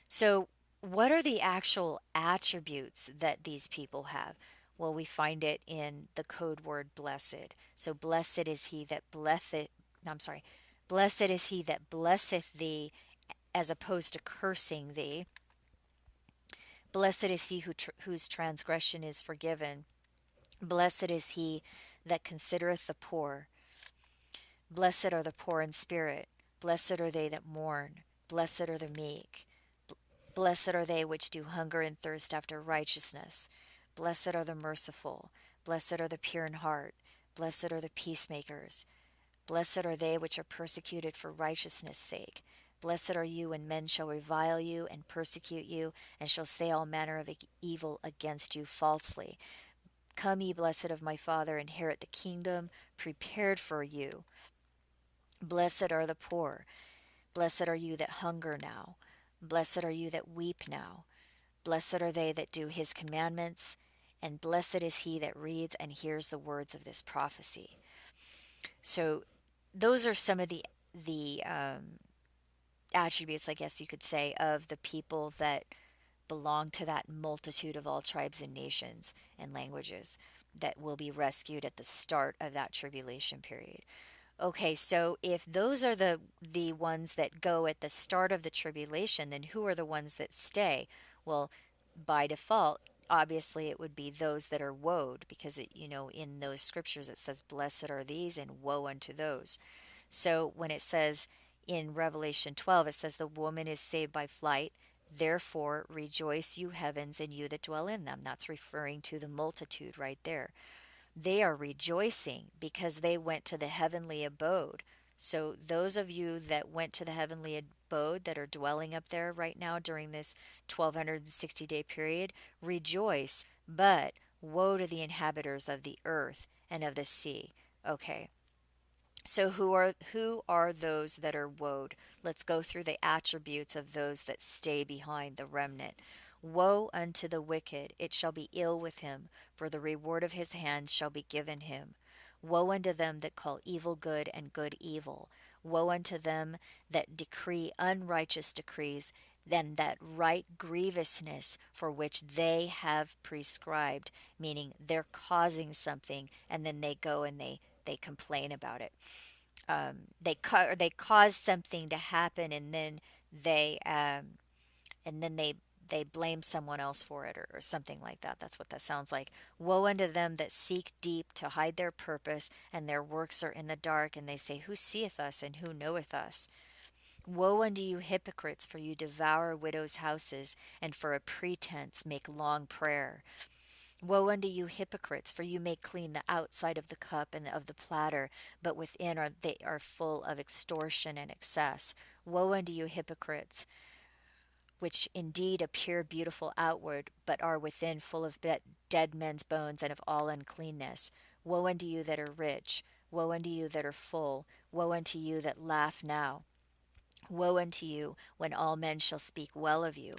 So, what are the actual attributes that these people have? Well, we find it in the code word blessed. So, blessed is he that blesseth, I'm sorry, blessed is he that blesseth thee as opposed to cursing thee. Blessed is he whose transgression is forgiven. Blessed is he that considereth the poor. Blessed are the poor in spirit. Blessed are they that mourn. Blessed are the meek. Blessed are they which do hunger and thirst after righteousness. Blessed are the merciful. Blessed are the pure in heart. Blessed are the peacemakers. Blessed are they which are persecuted for righteousness' sake. Blessed are you when men shall revile you and persecute you, and shall say all manner of evil against you falsely. Come, ye blessed of my Father, inherit the kingdom prepared for you. Blessed are the poor. Blessed are you that hunger now. Blessed are you that weep now. Blessed are they that do his commandments, and blessed is he that reads and hears the words of this prophecy. So, those are some of the attributes, I guess you could say, of the people that belong to that multitude of all tribes and nations and languages that will be rescued at the start of that tribulation period. Okay, so if those are the ones that go at the start of the tribulation, then who are the ones that stay? Well, by default, obviously it would be those that are woed, because in those scriptures it says, "Blessed are these," and "Woe unto those." So when it says in Revelation 12, it says, "The woman is saved by flight. Therefore rejoice, you heavens, and you that dwell in them." That's referring to the multitude right there. They are rejoicing because they went to the heavenly abode. So, those of you that went to the heavenly abode that are dwelling up there right now during this 1260-day period, rejoice. But woe to the inhabitants of the earth and of the sea. Okay. So who are those that are woed? Let's go through the attributes of those that stay behind the remnant. Woe unto the wicked, it shall be ill with him, for the reward of his hands shall be given him. Woe unto them that call evil good and good evil. Woe unto them that decree unrighteous decrees, then that right grievousness for which they have prescribed, meaning they're causing something and then they go and they complain about it. They cause something to happen, and then they and then they blame someone else for it, or something like that. That's what that sounds like. Woe unto them that seek deep to hide their purpose, and their works are in the dark, and they say, "Who seeth us, and who knoweth us?" Woe unto you hypocrites, for you devour widows' houses, and for a pretense make long prayer. Woe unto you hypocrites, for you may clean the outside of the cup and of the platter, but within they are full of extortion and excess. Woe unto you hypocrites, which indeed appear beautiful outward, but are within full of dead men's bones and of all uncleanness. Woe unto you that are rich! Woe unto you that are full! Woe unto you that laugh now! Woe unto you when all men shall speak well of you!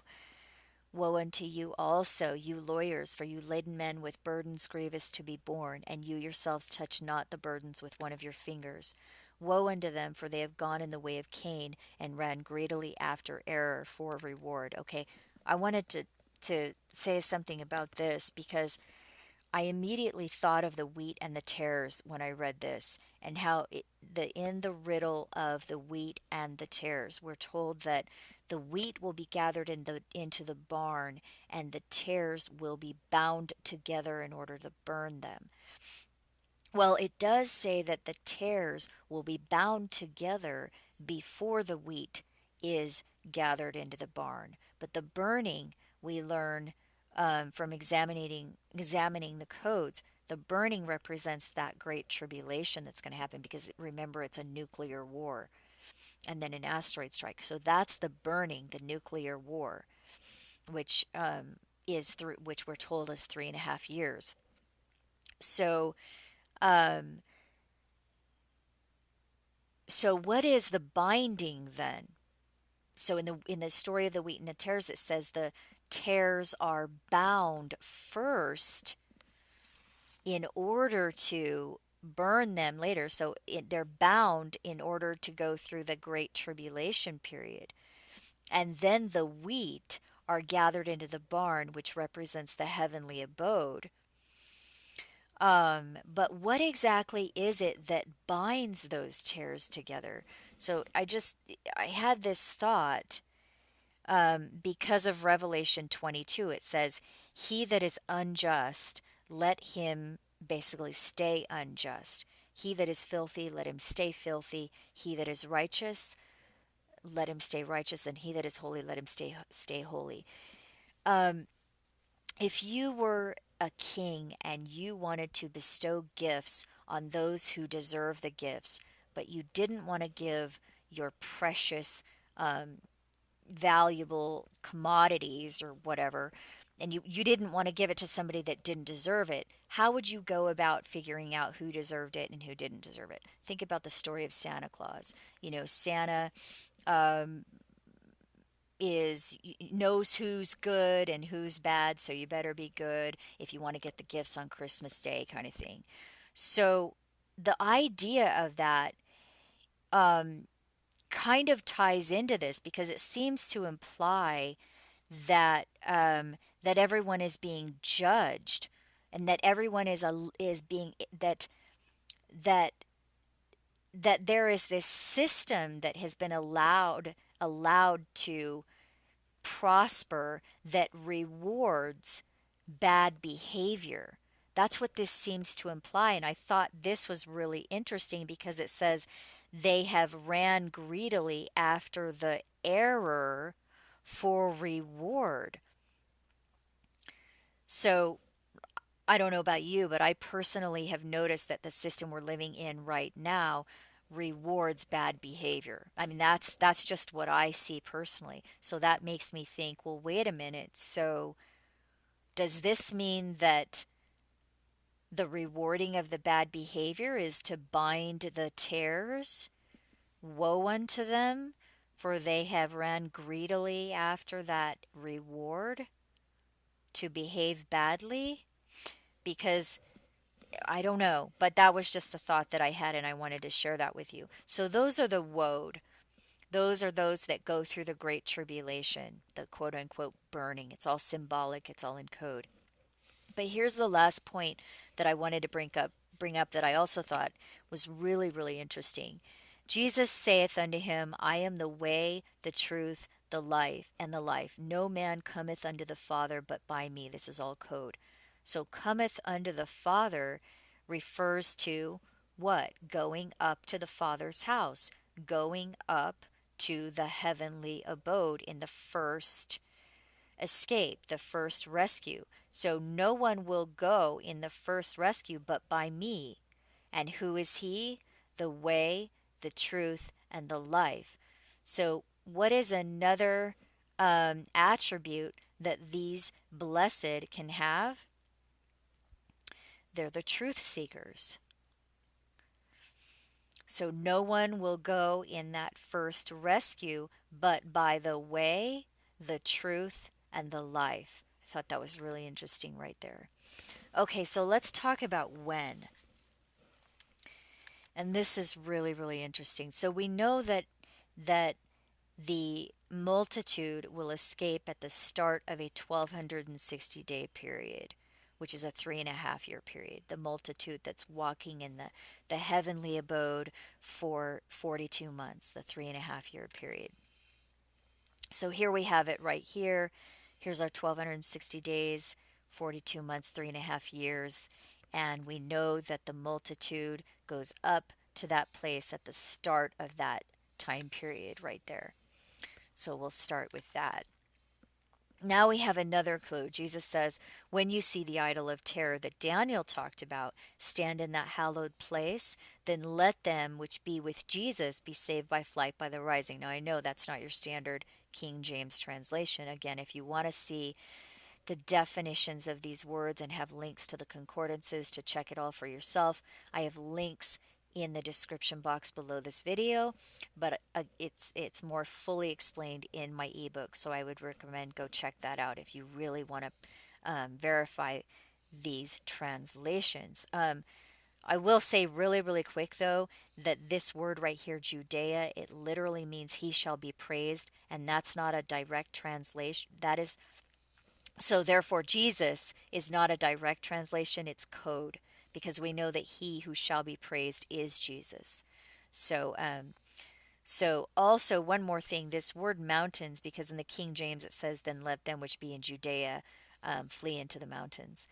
Woe unto you also, you lawyers, for you laden men with burdens grievous to be borne, and you yourselves touch not the burdens with one of your fingers. Woe unto them, for they have gone in the way of Cain, and ran greedily after error for reward. Okay, I wanted to say something about this because I immediately thought of the wheat and the tares when I read this, and how in the riddle of the wheat and the tares, we're told that the wheat will be gathered into the barn, and the tares will be bound together in order to burn them. Well, it does say that the tares will be bound together before the wheat is gathered into the barn. But the burning, we learn from examining the codes, the burning represents that great tribulation that's going to happen because remember, it's a nuclear war and then an asteroid strike. So that's the burning, the nuclear war, which which we're told is 3.5 years. So um, So what is the binding then? So in the story of the wheat and the tares, it says the tares are bound first in order to burn them later. So they're bound in order to go through the great tribulation period. And then the wheat are gathered into the barn, which represents the heavenly abode. But what exactly is it that binds those tares together? So I had this thought because of Revelation 22. It says, he that is unjust, let him basically stay unjust. He that is filthy, let him stay filthy. He that is righteous, let him stay righteous. And he that is holy, let him stay holy. If you were a king and you wanted to bestow gifts on those who deserve the gifts, but you didn't want to give your precious, valuable commodities or whatever, and you didn't want to give it to somebody that didn't deserve it, how would you go about figuring out who deserved it and who didn't deserve it? Think about the story of Santa Claus. Santa um, is knows who's good and who's bad, so you better be good if you want to get the gifts on Christmas Day, kind of thing. So the idea of that kind of ties into this because it seems to imply that everyone is being judged and that everyone is being that that there is this system that has been allowed to prosper that rewards bad behavior. That's what this seems to imply. And I thought this was really interesting because it says they have ran greedily after the error for reward. So I don't know about you, but I personally have noticed that the system we're living in right now rewards bad behavior. I mean, that's just what I see personally. So that makes me think, well, wait a minute. So does this mean that the rewarding of the bad behavior is to bind the tares? Woe unto them, for they have ran greedily after that reward to behave badly? Because I don't know, but that was just a thought that I had and I wanted to share that with you. So those are the woed. Those are those that go through the great tribulation, the quote unquote burning. It's all symbolic, it's all in code. But here's the last point that I wanted to bring up that I also thought was really, really interesting. Jesus saith unto him, I am the way, the truth, the life, and the life. No man cometh unto the Father but by me. This is all code. So cometh unto the Father refers to what? Going up to the Father's house, going up to the heavenly abode in the first escape, the first rescue. So no one will go in the first rescue but by me. And who is he? The way, the truth, and the life. So, what is another attribute that these blessed can have? They're the truth seekers. So, no one will go in that first rescue but by the way, the truth, and the life. I thought that was really interesting right there. Okay, so let's talk about when. And this is really, really interesting. So we know that the multitude will escape at the start of a 1260-day period, which is a 3.5 year period. The multitude that's walking in the heavenly abode for 42 months, the 3.5 year period. So here we have it right here. Here's our 1260 days, 42 months, 3.5 years. And we know that the multitude goes up to that place at the start of that time period right there. So we'll start with that. Now we have another clue. Jesus says, when you see the idol of terror that Daniel talked about stand in that hallowed place, then let them which be with Jesus be saved by flight by the rising. Now I know that's not your standard King James translation. Again, if you want to see the definitions of these words and have links to the concordances to check it all for yourself, I have links in the description box below this video, but it's more fully explained in my ebook, so I would recommend go check that out if you really want to verify these translations. I will say really, really quick though, that this word right here, Judea, it literally means he shall be praised, and that's not a direct translation. That is, so therefore Jesus is not a direct translation, it's code, because we know that he who shall be praised is Jesus. So also one more thing, this word mountains, because in the King James it says, then let them which be in Judea flee into the mountains.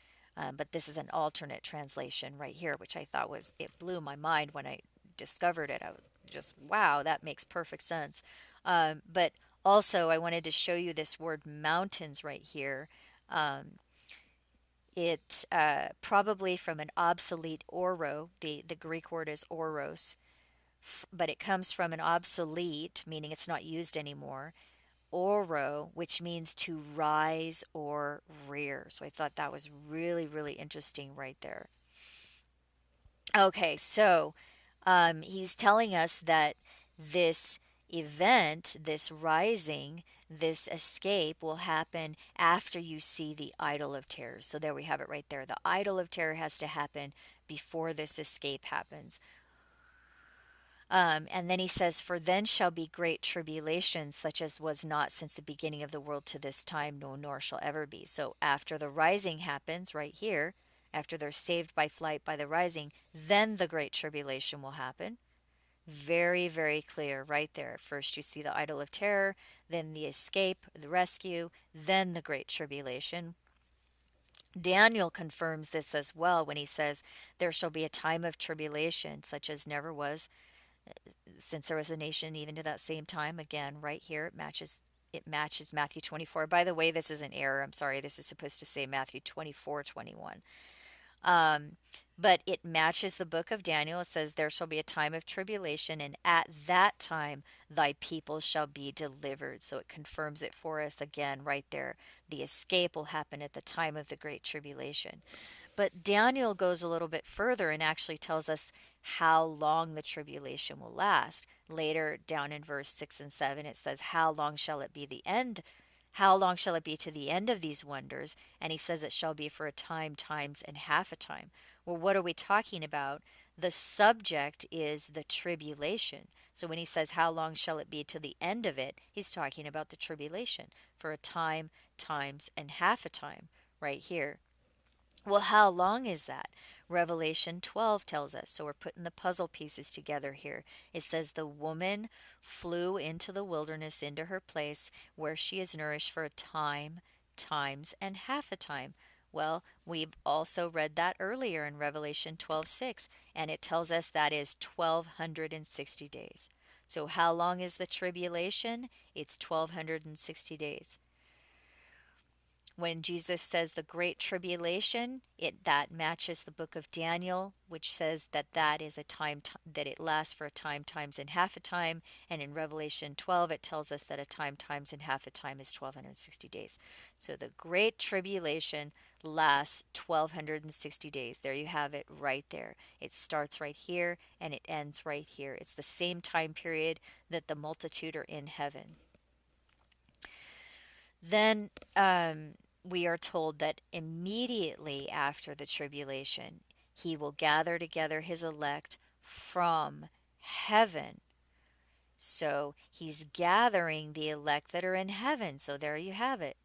But this is an alternate translation right here, which I thought it blew my mind when I discovered it. I was just, wow, that makes perfect sense. But also I wanted to show you this word mountains right here. It probably from an obsolete oro, the Greek word is oros, but it comes from an obsolete, meaning it's not used anymore, oro, which means to rise or rear. So I thought that was really, really interesting right there. Okay, so he's telling us that this event, this rising, this escape will happen after you see the idol of terror. So there we have it right there. The idol of terror has to happen before this escape happens. And then he says, for then shall be great tribulation, such as was not since the beginning of the world to this time, no, nor shall ever be. So after the rising happens right here, after they're saved by flight by the rising, then the great tribulation will happen. Very, very clear right there. First you see the idol of terror, then the escape, the rescue, then the great tribulation. Daniel confirms this as well when he says, there shall be a time of tribulation, such as never was since there was a nation even to that same time. Again, right here it matches Matthew 24. By the way, this is an error. I'm sorry. This is supposed to say Matthew 24:21. But it matches the book of Daniel. It says, there shall be a time of tribulation, and at that time thy people shall be delivered. So it confirms it for us again right there. The escape will happen at the time of the great tribulation. But Daniel goes a little bit further and actually tells us how long the tribulation will last. Later down in verse 6 and 7, it says, how long shall it be the end? How long shall it be to the end of these wonders? And he says it shall be for a time, times, and half a time. Well, what are we talking about? The subject is the tribulation. So when he says, how long shall it be to the end of it? He's talking about the tribulation for a time, times, and half a time right here. Well, how long is that? Revelation 12 tells us. So we're putting the puzzle pieces together here. It says the woman flew into the wilderness, into her place where she is nourished for a time, times, and half a time. Well, we've also read that earlier in Revelation 12:6, and it tells us that is 1260 days. So how long is the tribulation? It's 1260 days. When Jesus says the great tribulation, that matches the book of Daniel, which says that that is a time that it lasts for a time times and half a time, and in Revelation 12 it tells us that a time times and half a time is 1260 days. So the great tribulation lasts 1260 days. There you have it right there. It starts right here and it ends right here. It's the same time period that the multitude are in heaven. Then we are told that immediately after the tribulation, he will gather together his elect from heaven. So he's gathering the elect that are in heaven. So there you have it.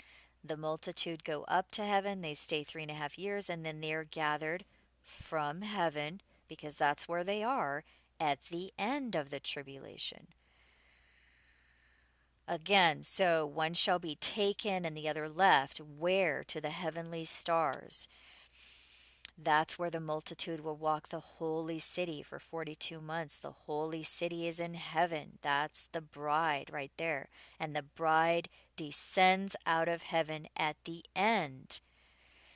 The multitude go up to heaven, they stay 3.5 years, and then they're gathered from heaven, because that's where they are at the end of the tribulation. Again, so one shall be taken and the other left. Where? To the heavenly stars. That's where the multitude will walk the holy city for 42 months. The holy city is in heaven. That's the bride right there. And the bride descends out of heaven at the end.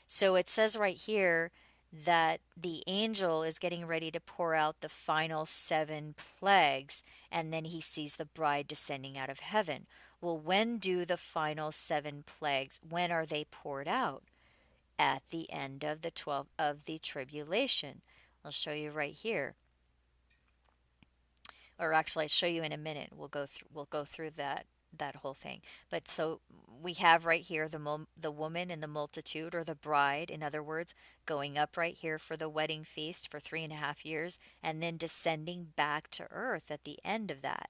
So it says right here that the angel is getting ready to pour out the final 7 plagues, and then he sees the bride descending out of heaven. Well, when do the final 7 plagues, when are they poured out? At the end of the 12 of the tribulation. I'll show you right here. Or actually, I'll show you in a minute. We'll go through that whole thing. But so we have right here the woman and the multitude, or the bride, in other words, going up right here for the wedding feast for 3.5 years, and then descending back to earth at the end of that.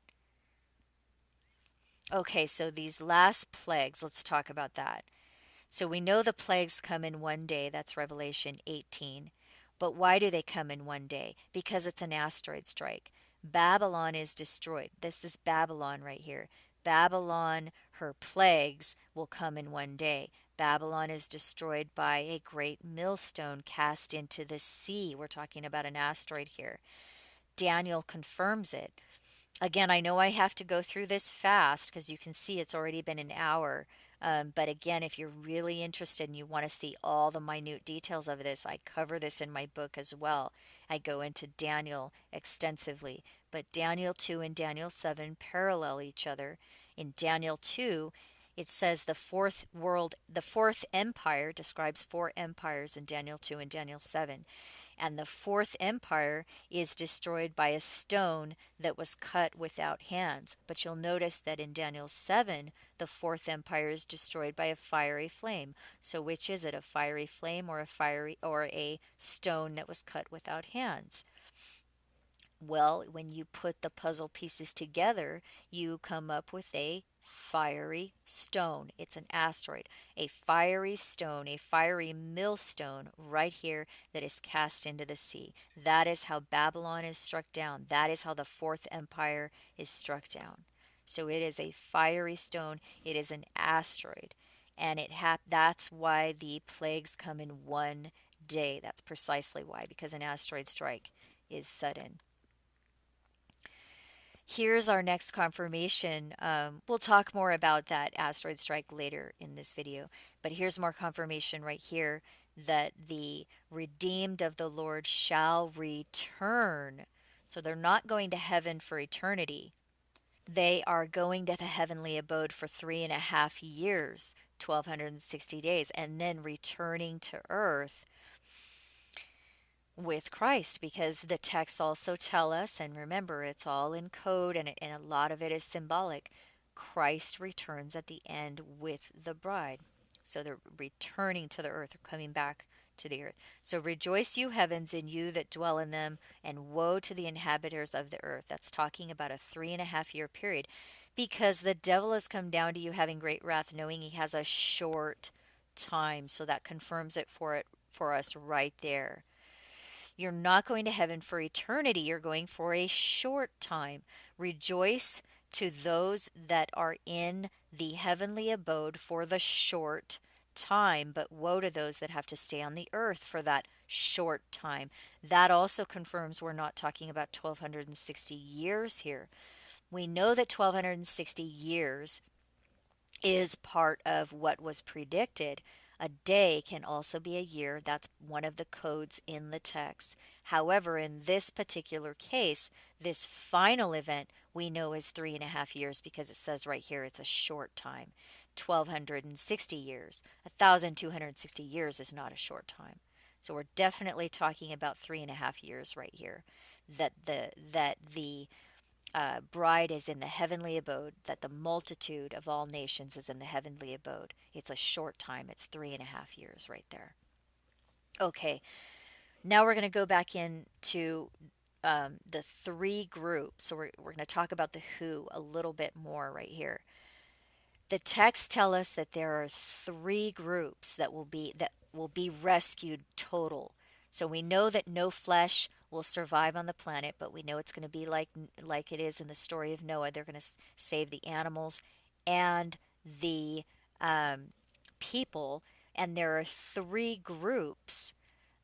Okay, so these last plagues, let's talk about that. So we know the plagues come in one day. That's Revelation 18. But why do they come in one day? Because it's an asteroid strike. Babylon is destroyed. This is Babylon right here. Babylon, her plagues will come in one day. Babylon is destroyed by a great millstone cast into the sea. We're talking about an asteroid here. Daniel confirms it. Again, I know I have to go through this fast because you can see it's already been an hour. But again, if you're really interested and you want to see all the minute details of this, I cover this in my book as well. I go into Daniel extensively. But Daniel 2 and Daniel 7 parallel each other. In Daniel 2, it says the fourth empire describes 4 empires in Daniel 2 and Daniel 7. And the 4th empire is destroyed by a stone that was cut without hands. But you'll notice that in Daniel 7, the 4th empire is destroyed by a fiery flame. So which is it, a fiery flame or a stone that was cut without hands? Well, when you put the puzzle pieces together, you come up with a fiery stone. It's an asteroid. A fiery stone, a fiery millstone right here that is cast into the sea. That is how Babylon is struck down. That is how the 4th empire is struck down. So it is a fiery stone. It is an asteroid. And that's why the plagues come in one day. That's precisely why, because an asteroid strike is sudden. Here's our next confirmation. We'll talk more about that asteroid strike later in this video, but here's more confirmation right here that the redeemed of the Lord shall return. So they're not going to heaven for eternity. They are going to the heavenly abode for 3.5 years, 1260 days, and then returning to earth with Christ, because the texts also tell us, and remember, it's all in code and a lot of it is symbolic. Christ returns at the end with the bride. So they're returning to the earth, coming back to the earth. So rejoice, you heavens, and you that dwell in them, and woe to the inhabitants of the earth. That's talking about a 3.5 year period, because the devil has come down to you having great wrath, knowing he has a short time. So that confirms it for us right there. You're not going to heaven for eternity. You're going for a short time. Rejoice to those that are in the heavenly abode for the short time, but woe to those that have to stay on the earth for that short time. That also confirms we're not talking about 1260 years here. We know that 1260 years is part of what was predicted. A day can also be a year. That's one of the codes in the text. However, in this particular case, this final event we know is 3.5 years because it says right here it's a short time. 1,260 years. 1,260 years is not a short time. So we're definitely talking about 3.5 years right here. That the bride is in the heavenly abode, that the multitude of all nations is in the heavenly abode. It's a short time, it's 3.5 years right there. Okay, now we're going to go back into the three groups. So we're going to talk about the who a little bit more right here. The texts tell us that there are three groups that will be rescued total. So we know that no flesh will survive on the planet, but we know it's going to be like it is in the story of Noah. They're going to save the animals and the people, and there are three groups.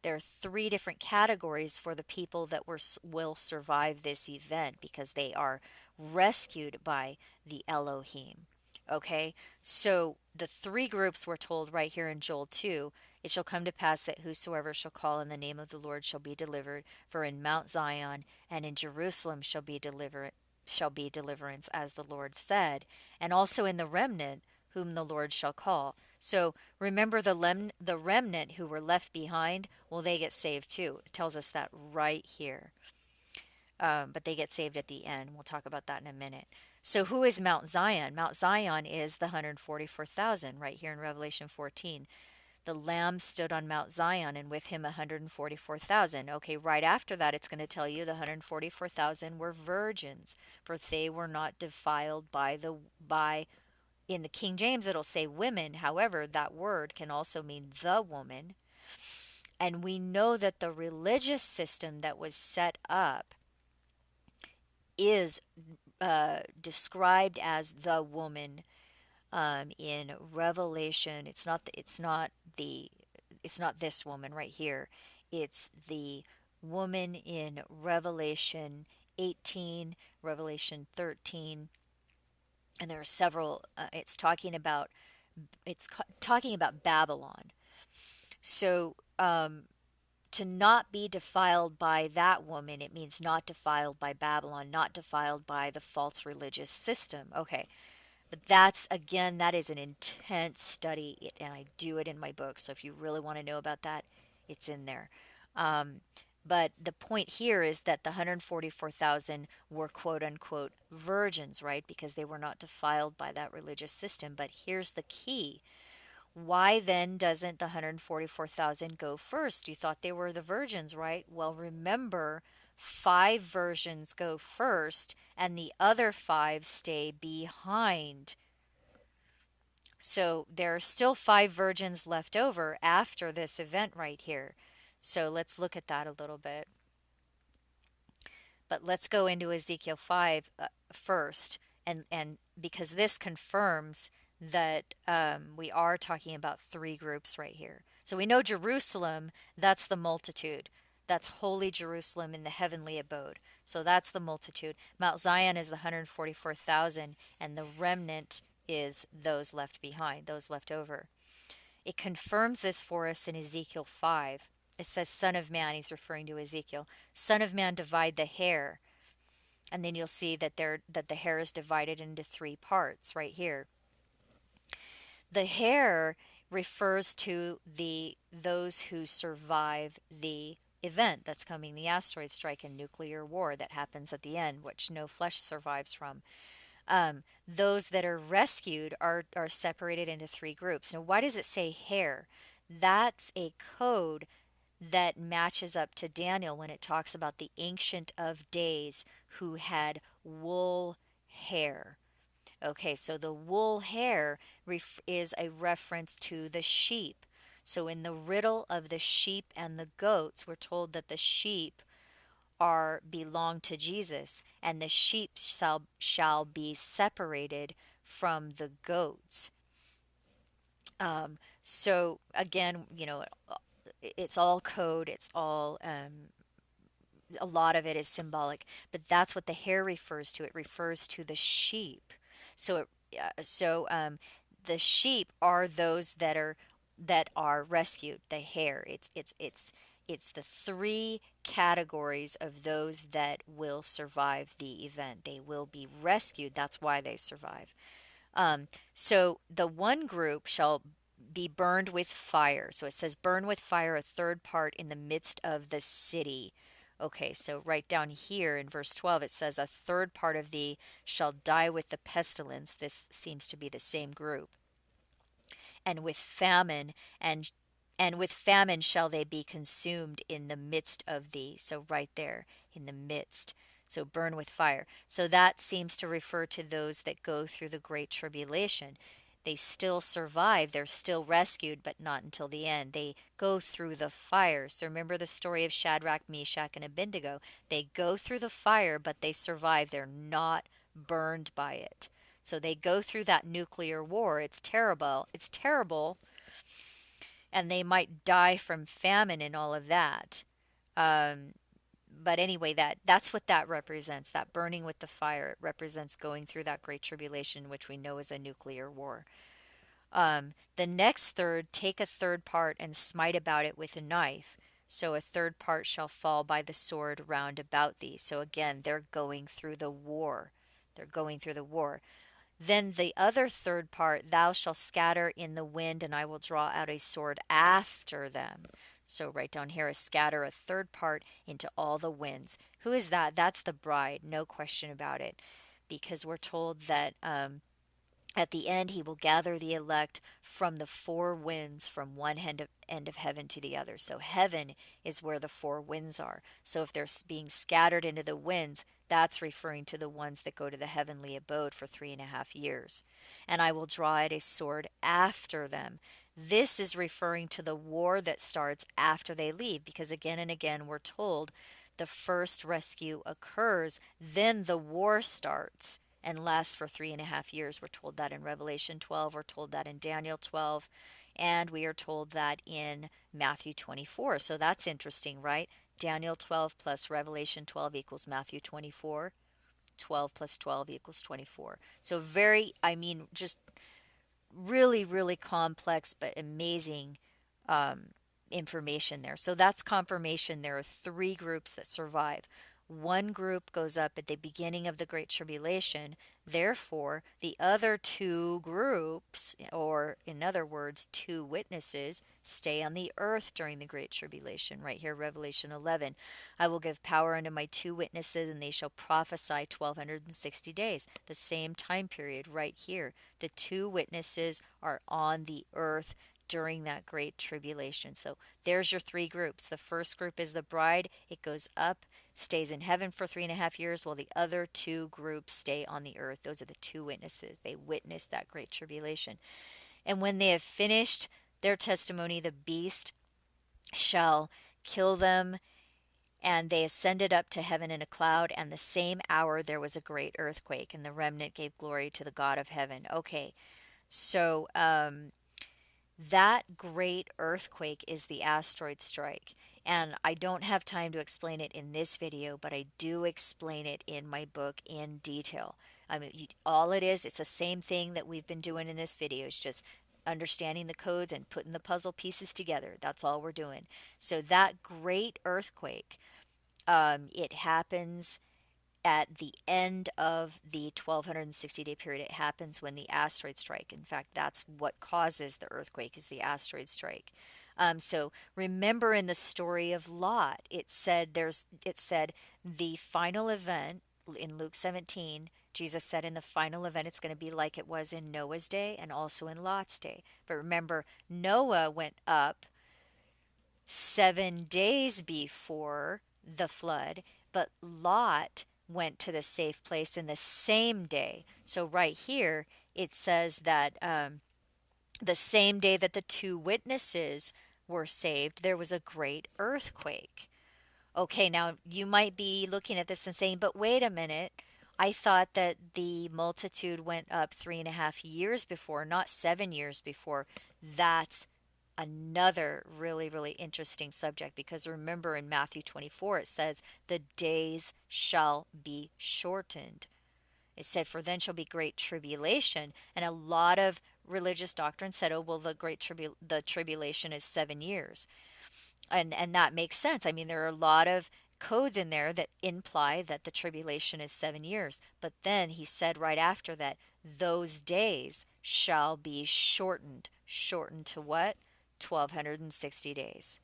There are three different categories for the people that will survive this event because they are rescued by the Elohim. Okay, so the three groups we're told right here in Joel 2, it shall come to pass that whosoever shall call in the name of the Lord shall be delivered, for in Mount Zion and in Jerusalem shall be deliverance, as the Lord said, and also in the remnant whom the Lord shall call. So remember the remnant who were left behind, well, they get saved too. It tells us that right here. But they get saved at the end. We'll talk about that in a minute. So who is Mount Zion? Mount Zion is the 144,000 right here in Revelation 14. The Lamb stood on Mount Zion and with him 144,000. Okay, right after that, it's going to tell you the 144,000 were virgins, for they were not defiled by in the King James, it'll say women. However, that word can also mean the woman. And we know that the religious system that was set up is described as the woman in Revelation. It's not this woman right here. It's the woman in Revelation 18, Revelation 13, and there are several. It's talking about Babylon. So to not be defiled by that woman, it means not defiled by Babylon, not defiled by the false religious system. Okay, but that is an intense study, and I do it in my book. So if you really want to know about that, it's in there. Um, but the point here is that the 144,000 were quote unquote virgins, right? Because they were not defiled by that religious system. But here's the key. Why then doesn't the 144,000 go first? You thought they were the virgins, right? Well, remember, five virgins go first and the other five stay behind. So there are still five virgins left over after this event right here. So let's look at that a little bit. But let's go into Ezekiel 5 first, and because this confirms that we are talking about three groups right here. So we know Jerusalem, that's the multitude. That's holy Jerusalem in the heavenly abode. So that's the multitude. Mount Zion is the 144,000, and the remnant is those left behind, those left over. It confirms this for us in Ezekiel 5. It says, Son of man, he's referring to Ezekiel. Son of man, divide the hair. And then you'll see that the hair is divided into three parts right here. The hair refers to those who survive the event that's coming, the asteroid strike and nuclear war that happens at the end, which no flesh survives from. Those that are rescued are separated into three groups. Now, why does it say hair? That's a code that matches up to Daniel when it talks about the Ancient of Days who had wool hair. Okay, so the wool hair is a reference to the sheep. So in the riddle of the sheep and the goats, we're told that the sheep belong to Jesus, and the sheep shall be separated from the goats. So again, it's all code. It's all a lot of it is symbolic, but that's what the hair refers to. It refers to the sheep. So the sheep are those that are rescued. The hare. It's the three categories of those that will survive the event. They will be rescued. That's why they survive. So the one group shall be burned with fire. So it says, burn with fire a third part in the midst of the city. Okay, so right down here in verse 12, it says, a third part of thee shall die with the pestilence. This seems to be the same group. And with famine, and with famine shall they be consumed in the midst of thee. So right there, in the midst. So burn with fire. So that seems to refer to those that go through the great tribulation. They still survive. They're still rescued, but not until the end. They go through the fire. So remember the story of Shadrach, Meshach, and Abednego. They go through the fire, but they survive. They're not burned by it. So they go through that nuclear war. It's terrible. It's terrible. And they might die from famine and all of that. Um, but anyway, that's what that represents. That burning with the fire, it represents going through that great tribulation, which we know is a nuclear war. The next third, take a third part and smite about it with a knife. So a third part shall fall by the sword round about thee. So again, they're going through the war. They're going through the war. Then the other third part thou shalt scatter in the wind, and I will draw out a sword after them. So right down here, scatter a third part into all the winds. Who is that? That's the bride, no question about it. Because we're told that at the end, he will gather the elect from the four winds, from one end of heaven to the other. So heaven is where the four winds are. So if they're being scattered into the winds, that's referring to the ones that go to the heavenly abode for 3.5 years. And I will draw out a sword after them. This is referring to the war that starts after they leave, because again and again we're told the first rescue occurs, then the war starts and lasts for 3.5 years. We're told that in Revelation 12. We're told that in Daniel 12. And we are told that in Matthew 24. So that's interesting, right? Daniel 12 plus Revelation 12 equals Matthew 24. 12 plus 12 equals 24. So just really, really complex but amazing information there. So that's confirmation. There are three groups that survive. One group goes up at the beginning of the Great Tribulation. Therefore, the other two groups, or in other words, two witnesses, stay on the earth during the Great Tribulation. Right here, Revelation 11. I will give power unto my two witnesses, and they shall prophesy 1260 days. The same time period right here. The two witnesses are on the earth during that great tribulation. So there's your three groups. The first group is the bride. It goes up, stays in heaven for 3.5 years, while the other two groups stay on the earth. Those are the two witnesses. They witness that great tribulation. And when they have finished their testimony, the beast shall kill them. And they ascended up to heaven in a cloud, and the same hour there was a great earthquake, and the remnant gave glory to the God of heaven. Okay, so that great earthquake is the asteroid strike. And I don't have time to explain it in this video, but I do explain it in my book in detail. I mean, all it is, it's the same thing that we've been doing in this video. It's just understanding the codes and putting the puzzle pieces together. That's all we're doing. So that great earthquake, it happens at the end of the 1260-day period. It happens when the asteroid strike. In fact, that's what causes the earthquake, is the asteroid strike. So remember in the story of Lot, it said the final event in Luke 17. Jesus said in the final event it's going to be like it was in Noah's day and also in Lot's day. But remember, Noah went up 7 days before the flood, but Lot went to the safe place in the same day. So right here it says that the same day that the two witnesses were saved, there was a great earthquake. Okay, now you might be looking at this and saying, but wait a minute. I thought that the multitude went up 3.5 years before, not 7 years before. That's another really, really interesting subject, because remember in Matthew 24 it says the days shall be shortened. It said, for then shall be great tribulation, and a lot of religious doctrine said, oh, well, the tribulation is 7 years. And that makes sense. I mean, there are a lot of codes in there that imply that the tribulation is 7 years. But then he said right after that, those days shall be shortened. Shortened to what? 1260 days.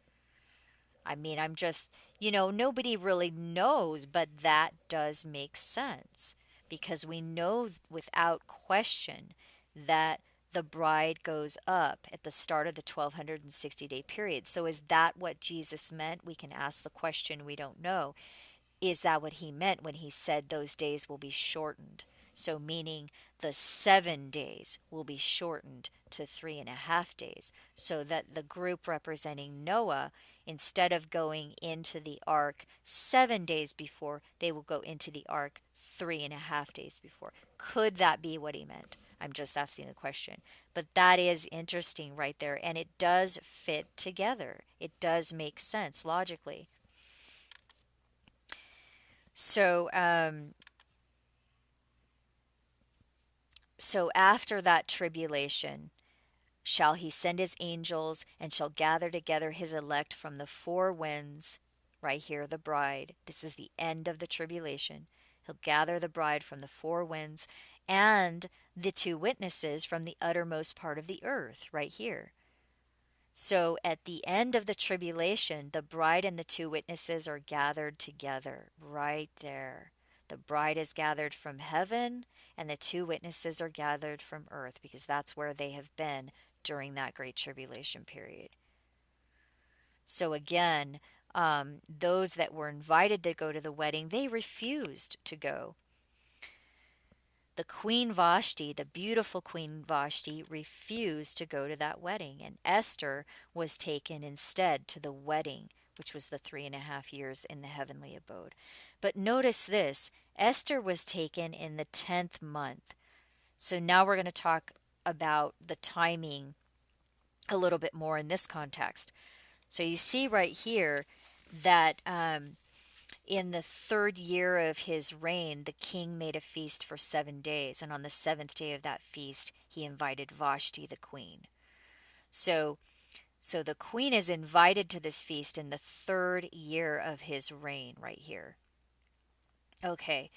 I mean, I'm just, nobody really knows, but that does make sense because we know without question that the bride goes up at the start of the 1260-day period. So is that what Jesus meant? We can ask the question, we don't know. Is that what he meant when he said those days will be shortened? So, meaning the 7 days will be shortened to 3.5 days, so that the group representing Noah, instead of going into the ark 7 days before, they will go into the ark 3.5 days before. Could that be what he meant? I'm just asking the question. But that is interesting right there, and it does fit together. It does make sense logically. So, so after that tribulation, shall he send his angels and shall gather together his elect from the four winds. Right here, the bride. This is the end of the tribulation. He'll gather the bride from the four winds and the two witnesses from the uttermost part of the earth, right here. So at the end of the tribulation, the bride and the two witnesses are gathered together right there. The bride is gathered from heaven, and the two witnesses are gathered from earth, because that's where they have been during that great tribulation period. So again, those that were invited to go to the wedding, they refused to go. The Queen Vashti, the beautiful Queen Vashti, refused to go to that wedding, and Esther was taken instead to the wedding, which was the 3.5 years in the heavenly abode. But notice this, Esther was taken in the 10th month. So now we're going to talk about the timing a little bit more in this context. So you see right here that in the 3rd year of his reign, the king made a feast for 7 days, and on the 7th day of that feast, he invited Vashti, the queen. So the queen is invited to this feast in the 3rd year of his reign, right here. Okay,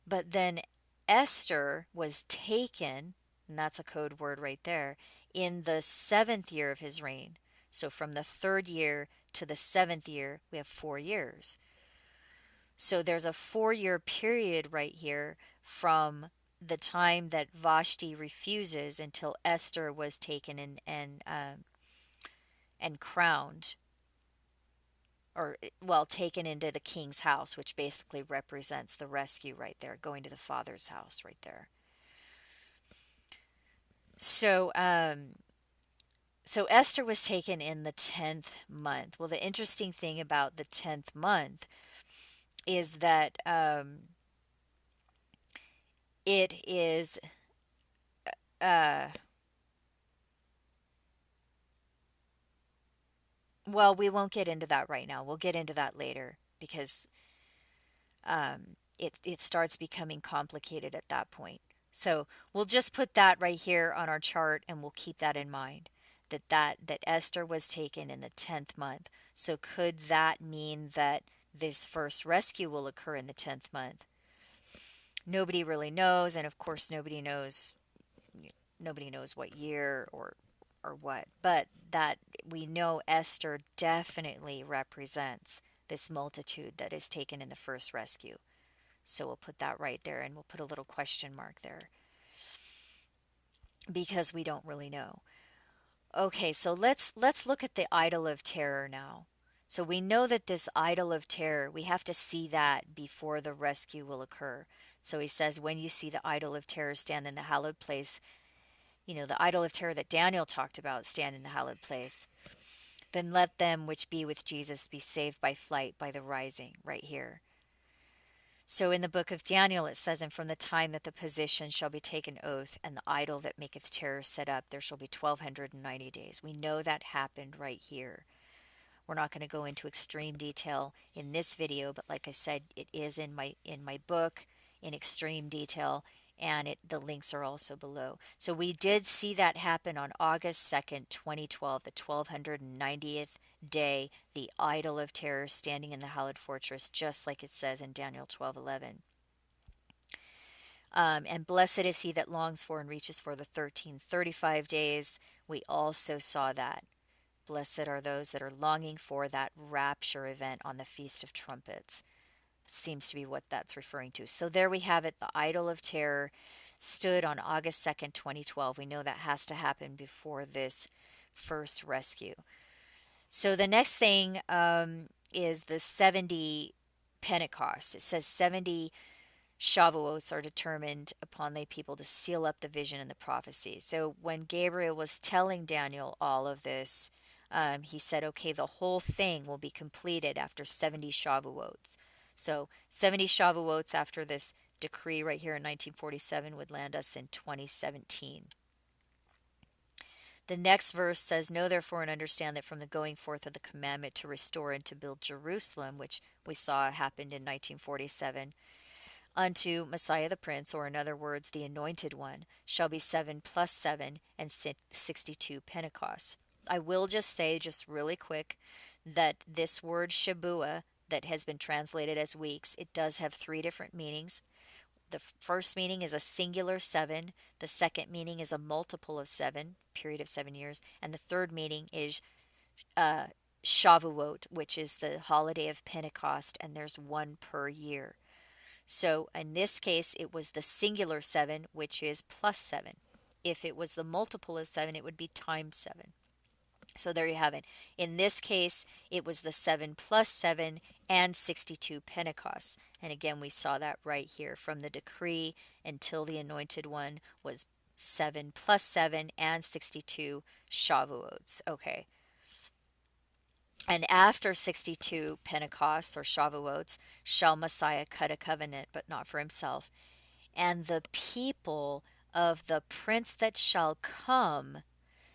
but then Esther was taken, and that's a code word right there, in the 7th year of his reign. So from the 3rd year to the 7th year, we have 4 years. So there's a 4-year period right here from the time that Vashti refuses until Esther was taken and crowned, or well, taken into the king's house, which basically represents the rescue right there, going to the father's house right there. So Esther was taken in the 10th month. Well, the interesting thing about the 10th month is that it is well, we won't get into that right now. We'll get into that later because it starts becoming complicated at that point. So we'll just put that right here on our chart, and we'll keep that in mind, that Esther was taken in the 10th month. So could that mean that this first rescue will occur in the 10th month? Nobody really knows, and of course nobody knows what year or what, but that we know Esther definitely represents this multitude that is taken in the first rescue. So we'll put that right there, and we'll put a little question mark there because we don't really know. Okay, so let's look at the idol of terror now. So we know that this idol of terror, we have to see that before the rescue will occur. So he says, when you see the idol of terror stand in the hallowed place, the idol of terror that Daniel talked about, stand in the hallowed place, then let them which be with Jesus be saved by flight, by the rising, right here. So in the book of Daniel it says, and from the time that the position shall be taken oath, and the idol that maketh terror set up, there shall be 1290 days. We know that happened right here. We're not going to go into extreme detail in this video, but like I said, it is in my book in extreme detail, and the links are also below. So we did see that happen on August 2nd, 2012, the 1290th day, the idol of terror standing in the hallowed fortress, just like it says in Daniel 12:11. And blessed is he that longs for and reaches for the 1335 days. We also saw that. Blessed are those that are longing for that rapture event on the Feast of Trumpets. Seems to be what that's referring to. So there we have it. The idol of terror stood on August 2nd, 2012. We know that has to happen before this first rescue. So the next thing is the 70 Pentecost. It says 70 Shavuots are determined upon the people to seal up the vision and the prophecy. So when Gabriel was telling Daniel all of this, he said, okay, the whole thing will be completed after 70 Shavuots. So 70 Shavuots after this decree right here in 1947 would land us in 2017. The next verse says, know therefore and understand that from the going forth of the commandment to restore and to build Jerusalem, which we saw happened in 1947, unto Messiah the Prince, or in other words, the Anointed One, shall be 7 plus 7 and 62 Pentecosts. I will just say, just really quick, that this word Shabua, that has been translated as weeks, it does have three different meanings. The first meaning is a singular 7, the second meaning is a multiple of 7, period of 7 years, and the third meaning is Shavuot, which is the holiday of Pentecost, and there's one per year. So in this case, it was the singular 7, which is plus 7. If it was the multiple of 7, it would be times 7. So there you have it. In this case, it was the 7 plus 7 and 62 Pentecosts. And again, we saw that right here from the decree until the Anointed One was 7 plus 7 and 62 Shavuots. Okay. And after 62 Pentecosts or Shavuots shall Messiah cut a covenant, but not for himself. And the people of the prince that shall come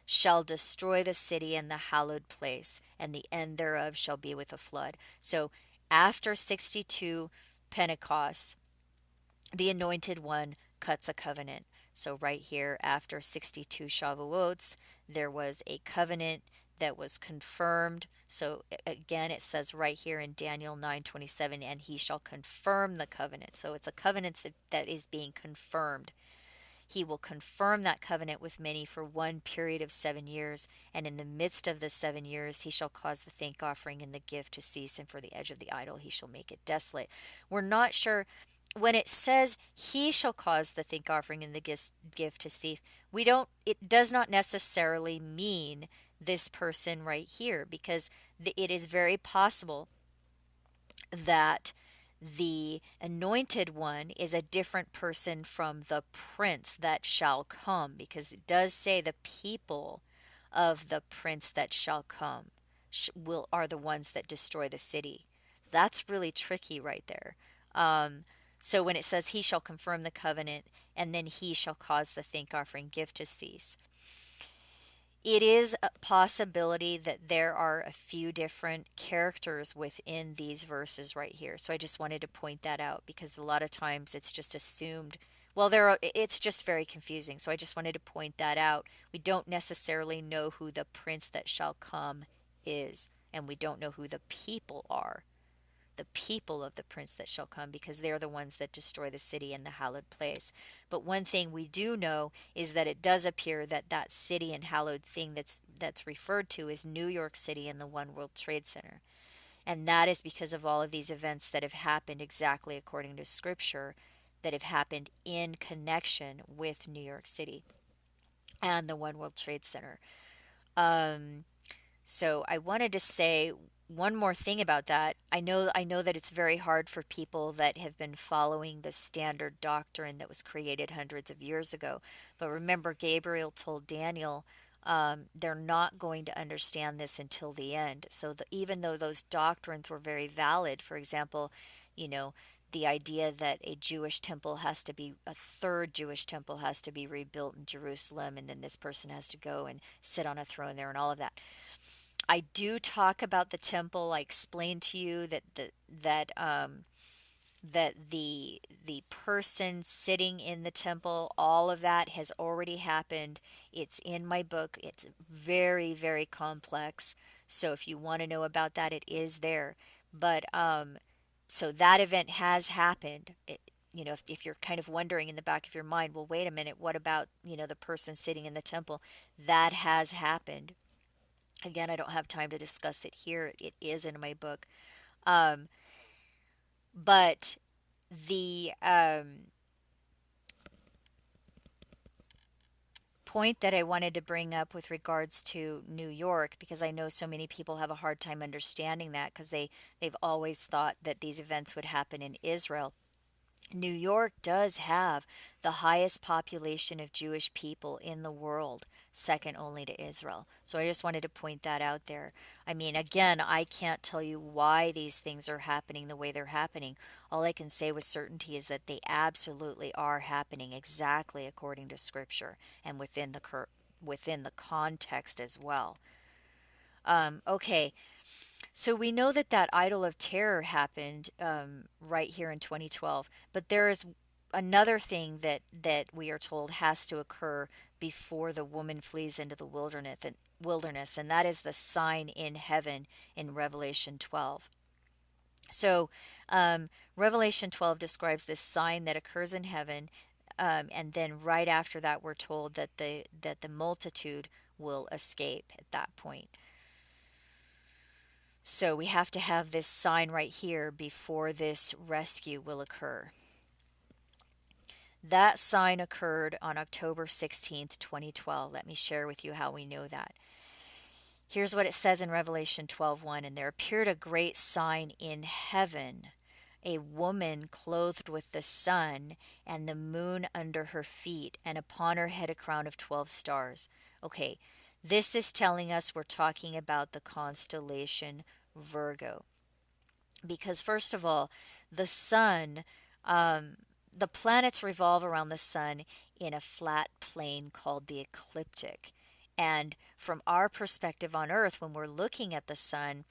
shall destroy the city and the hallowed place, and the end thereof shall be with a flood. So after 62 Pentecosts, the Anointed One cuts a covenant. So right here, after 62 Shavuots, there was a covenant that was confirmed. So again, it says right here in Daniel 9:27, and he shall confirm the covenant. So it's a covenant that is being confirmed. He will confirm that covenant with many for one period of 7 years, and in the midst of the 7 years he shall cause the thank offering and the gift to cease, and for the edge of the idol he shall make it desolate. We're not sure when it says he shall cause the thank offering and the gift to cease. It does not necessarily mean this person right here, because it is very possible that the Anointed One is a different person from the prince that shall come, because it does say the people of the prince that shall come are the ones that destroy the city. That's really tricky right there. So when it says he shall confirm the covenant and then he shall cause the thank offering gift to cease, it is a possibility that there are a few different characters within these verses right here. So I just wanted to point that out, because a lot of times it's just assumed. Well, it's just very confusing. So I just wanted to point that out. We don't necessarily know who the prince that shall come is, and we don't know who the people are, the people of the prince that shall come, because they're the ones that destroy the city and the hallowed place. But one thing we do know is that it does appear that that city and hallowed thing that's referred to is New York City and the One World Trade Center. And that is because of all of these events that have happened exactly according to scripture, that have happened in connection with New York City and the One World Trade Center. So I wanted to say one more thing about that. I know that it's very hard for people that have been following the standard doctrine that was created hundreds of years ago. But remember, Gabriel told Daniel they're not going to understand this until the end. So even though those doctrines were very valid, for example, you know, the idea that a third Jewish temple has to be rebuilt in Jerusalem, and then this person has to go and sit on a throne there and all of that. I do talk about the temple. I explained to you that that the person sitting in the temple, all of that has already happened. It's in my book. It's very, very complex. So if you want to know about that, it is there. But so that event has happened. If you're kind of wondering in the back of your mind, well, wait a minute, what about, the person sitting in the temple? That has happened. Again, I don't have time to discuss it here. It is in my book. Um, but the point that I wanted to bring up with regards to New York, because I know so many people have a hard time understanding that because they've always thought that these events would happen in Israel. New York does have the highest population of Jewish people in the world, second only to Israel. So I just wanted to point that out there. I mean, again, I can't tell you why these things are happening the way they're happening. All I can say with certainty is that they absolutely are happening exactly according to Scripture and within the context as well. Okay, so we know that that idol of terror happened right here in 2012, but there is another thing that we are told has to occur before the woman flees into the wilderness, and that is the sign in heaven in Revelation 12. So, Revelation 12 describes this sign that occurs in heaven, and then right after that, we're told that the multitude will escape at that point. So we have to have this sign right here before this rescue will occur. That sign occurred on October 16th, 2012. Let me share with you how we know that. Here's what it says in Revelation 12:1, and there appeared a great sign in heaven, a woman clothed with the sun and the moon under her feet, and upon her head a crown of 12 stars. Okay, this is telling us we're talking about the constellation Virgo. Because, first of all, the sun, um, the planets revolve around the sun in a flat plane called the ecliptic. And from our perspective on Earth, when we're looking at the sun,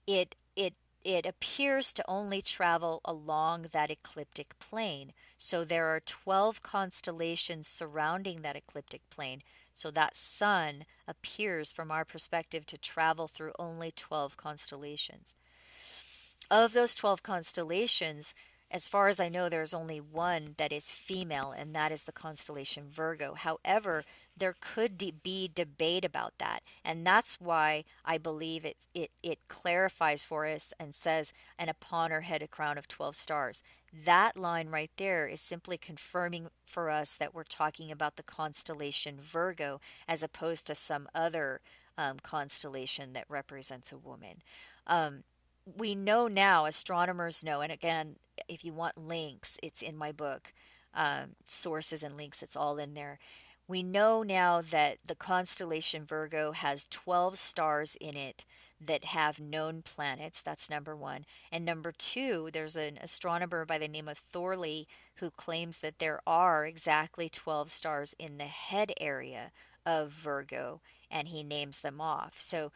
it it it appears to only travel along that ecliptic plane. So there are 12 constellations surrounding that ecliptic plane. So that sun appears from our perspective to travel through only 12 constellations. Of those 12 constellations, as far as I know, there's only one that is female, and that is the constellation Virgo. However, there could be debate about that, and that's why I believe it clarifies for us and says, "And upon her head a crown of 12 stars." That line right there is simply confirming for us that we're talking about the constellation Virgo as opposed to some other constellation that represents a woman. Um, we know now, astronomers know, and again, if you want links, it's in my book, sources and links, it's all in there. We know now that the constellation Virgo has 12 stars in it that have known planets. That's number one. And number two, there's an astronomer by the name of Thorley who claims that there are exactly 12 stars in the head area of Virgo, and he names them off. So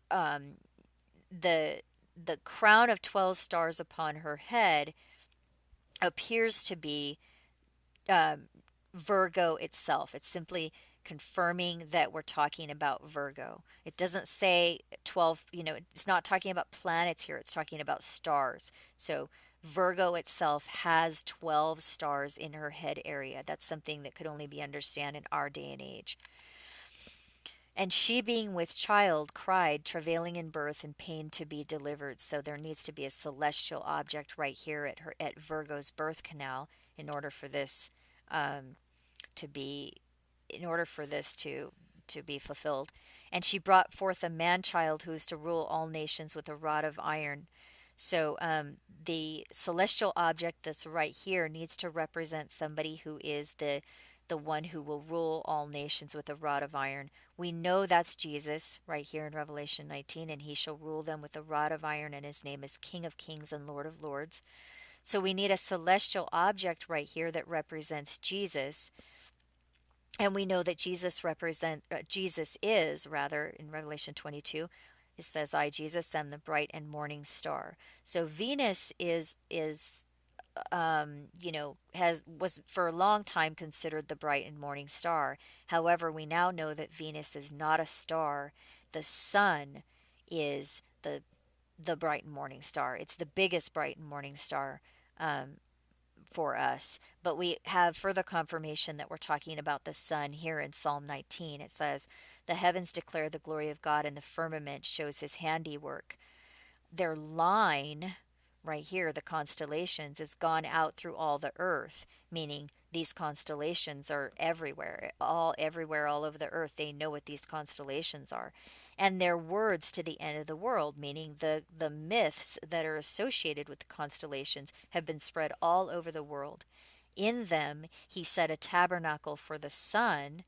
um, the the crown of 12 stars upon her head appears to be um, Virgo itself. It's simply confirming that we're talking about Virgo. It doesn't say 12, it's not talking about planets here, it's talking about stars. So Virgo itself has 12 stars in her head area. That's something that could only be understood in our day and age. And she, being with child, cried, travailing in birth and pain to be delivered. So there needs to be a celestial object right here at Virgo's birth canal in order for this um, to be in order for this to be fulfilled. And she brought forth a man child who is to rule all nations with a rod of iron. So the celestial object that's right here needs to represent somebody who is the one who will rule all nations with a rod of iron. We know that's Jesus right here in Revelation 19, and he shall rule them with a rod of iron, and his name is King of Kings and Lord of Lords. So we need a celestial object right here that represents Jesus. And we know that Jesus is rather in Revelation 22 It says, I, Jesus, am the bright and morning star. So Venus is has was for a long time considered the bright and morning star. However, we now know that Venus is not a star. The sun is the bright and morning star. It's the biggest bright and morning star um, for us. But we have further confirmation that we're talking about the sun here in Psalm 19. It says, the heavens declare the glory of God, and the firmament shows his handiwork. Their line right here, the constellations, is gone out through all the earth, meaning these constellations are everywhere all over the earth. They know what these constellations are. And their words to the end of the world, meaning the myths that are associated with the constellations have been spread all over the world. In them he set a tabernacle for the sun,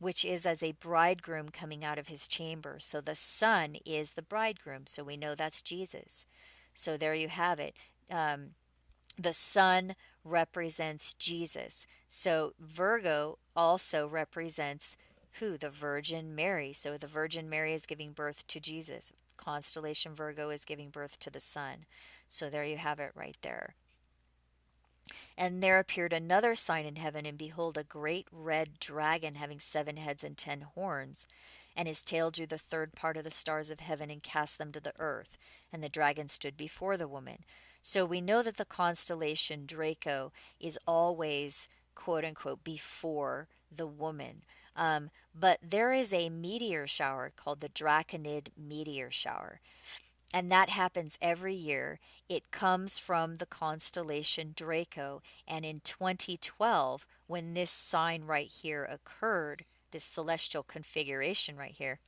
which is as a bridegroom coming out of his chamber. So the sun is the bridegroom. So we know that's Jesus. So there you have it. The sun represents Jesus. So Virgo also represents who? The Virgin Mary. So the Virgin Mary is giving birth to Jesus. Constellation Virgo is giving birth to the sun. So there you have it right there. And there appeared another sign in heaven, and behold, a great red dragon having 7 heads and 10 horns. And his tail drew the third part of the stars of heaven and cast them to the earth. And the dragon stood before the woman. So we know that the constellation Draco is always, quote unquote, before the woman. But there is a meteor shower called the Draconid meteor shower. And that happens every year. It comes from the constellation Draco. And in 2012, when this sign right here occurred, this celestial configuration right here,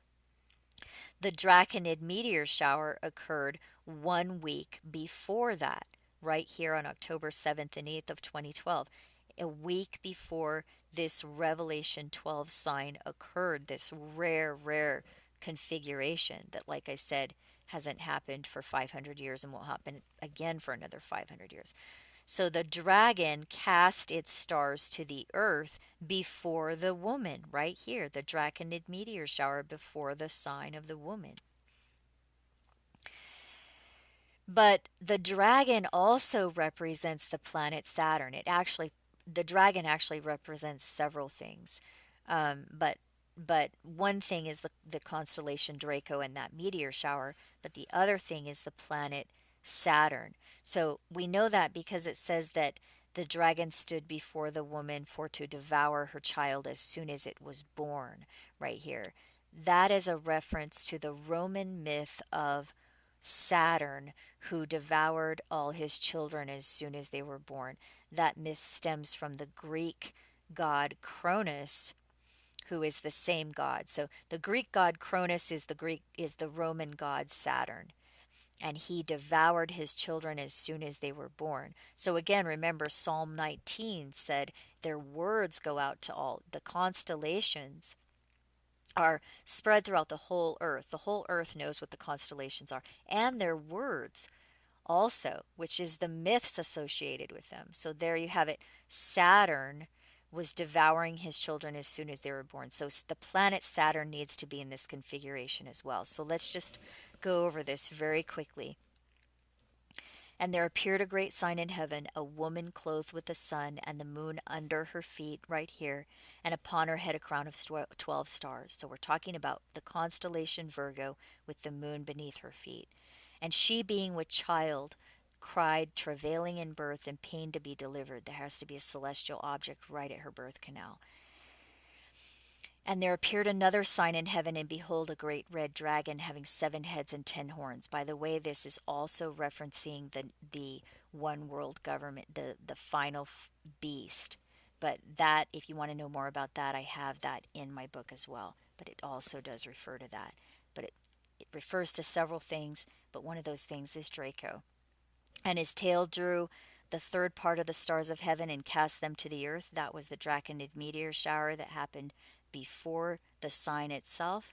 the Draconid meteor shower occurred 1 week before that, right here on October 7th and 8th of 2012. A week before this Revelation 12 sign occurred, this rare configuration that, like I said, hasn't happened for 500 years and won't happen again for another 500 years. So the dragon cast its stars to the earth before the woman, right here, the Draconid meteor shower before the sign of the woman. But the dragon also represents the planet Saturn. The dragon actually represents several things. But one thing is the constellation Draco and that meteor shower, but the other thing is the planet Saturn. So we know that because it says that the dragon stood before the woman for to devour her child as soon as it was born, right here. That is a reference to the Roman myth of Saturn, who devoured all his children as soon as they were born. That myth stems from the Greek god Cronus, who is the same god. So the Greek god Cronus is the Roman god Saturn, and he devoured his children as soon as they were born. So again, remember Psalm 19 said their words go out to all. The constellations are spread throughout the whole earth. The whole earth knows what the constellations are, and their words also, which is the myths associated with them. So there you have it. Saturn was devouring his children as soon as they were born. So the planet Saturn needs to be in this configuration as well. So let's just go over this very quickly. And there appeared a great sign in heaven, a woman clothed with the sun and the moon under her feet, right here, and upon her head a crown of 12 stars. So we're talking about the constellation Virgo with the moon beneath her feet. And she, being with child, cried, travailing in birth and pain to be delivered. There has to be a celestial object right at her birth canal. And there appeared another sign in heaven, and behold, a great red dragon having 7 heads and 10 horns. By the way, this is also referencing the one world government, the final beast. But that, if you want to know more about that, I have that in my book as well. But it also does refer to that. But it refers to several things, but one of those things is Draco. And his tail drew the third part of the stars of heaven and cast them to the earth. That was the Draconid meteor shower that happened before the sign itself.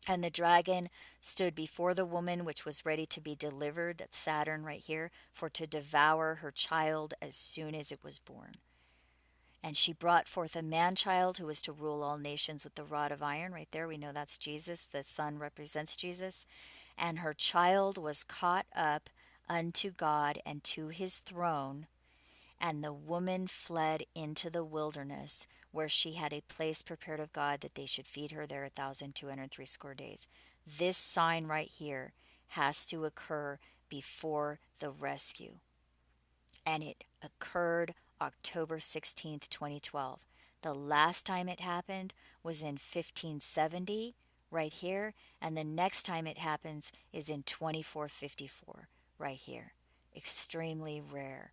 And the dragon stood before the woman, which was ready to be delivered, that's Saturn right here, for to devour her child as soon as it was born. And she brought forth a man child who was to rule all nations with the rod of iron. Right there, we know that's Jesus. The son represents Jesus. And her child was caught up unto God and to his throne. And the woman fled into the wilderness, where she had a place prepared of God that they should feed her there 1,260 days. This sign right here has to occur before the rescue. And it occurred October 16th, 2012. The last time it happened was in 1570, right here, and the next time it happens is in 2454, right here. Extremely rare.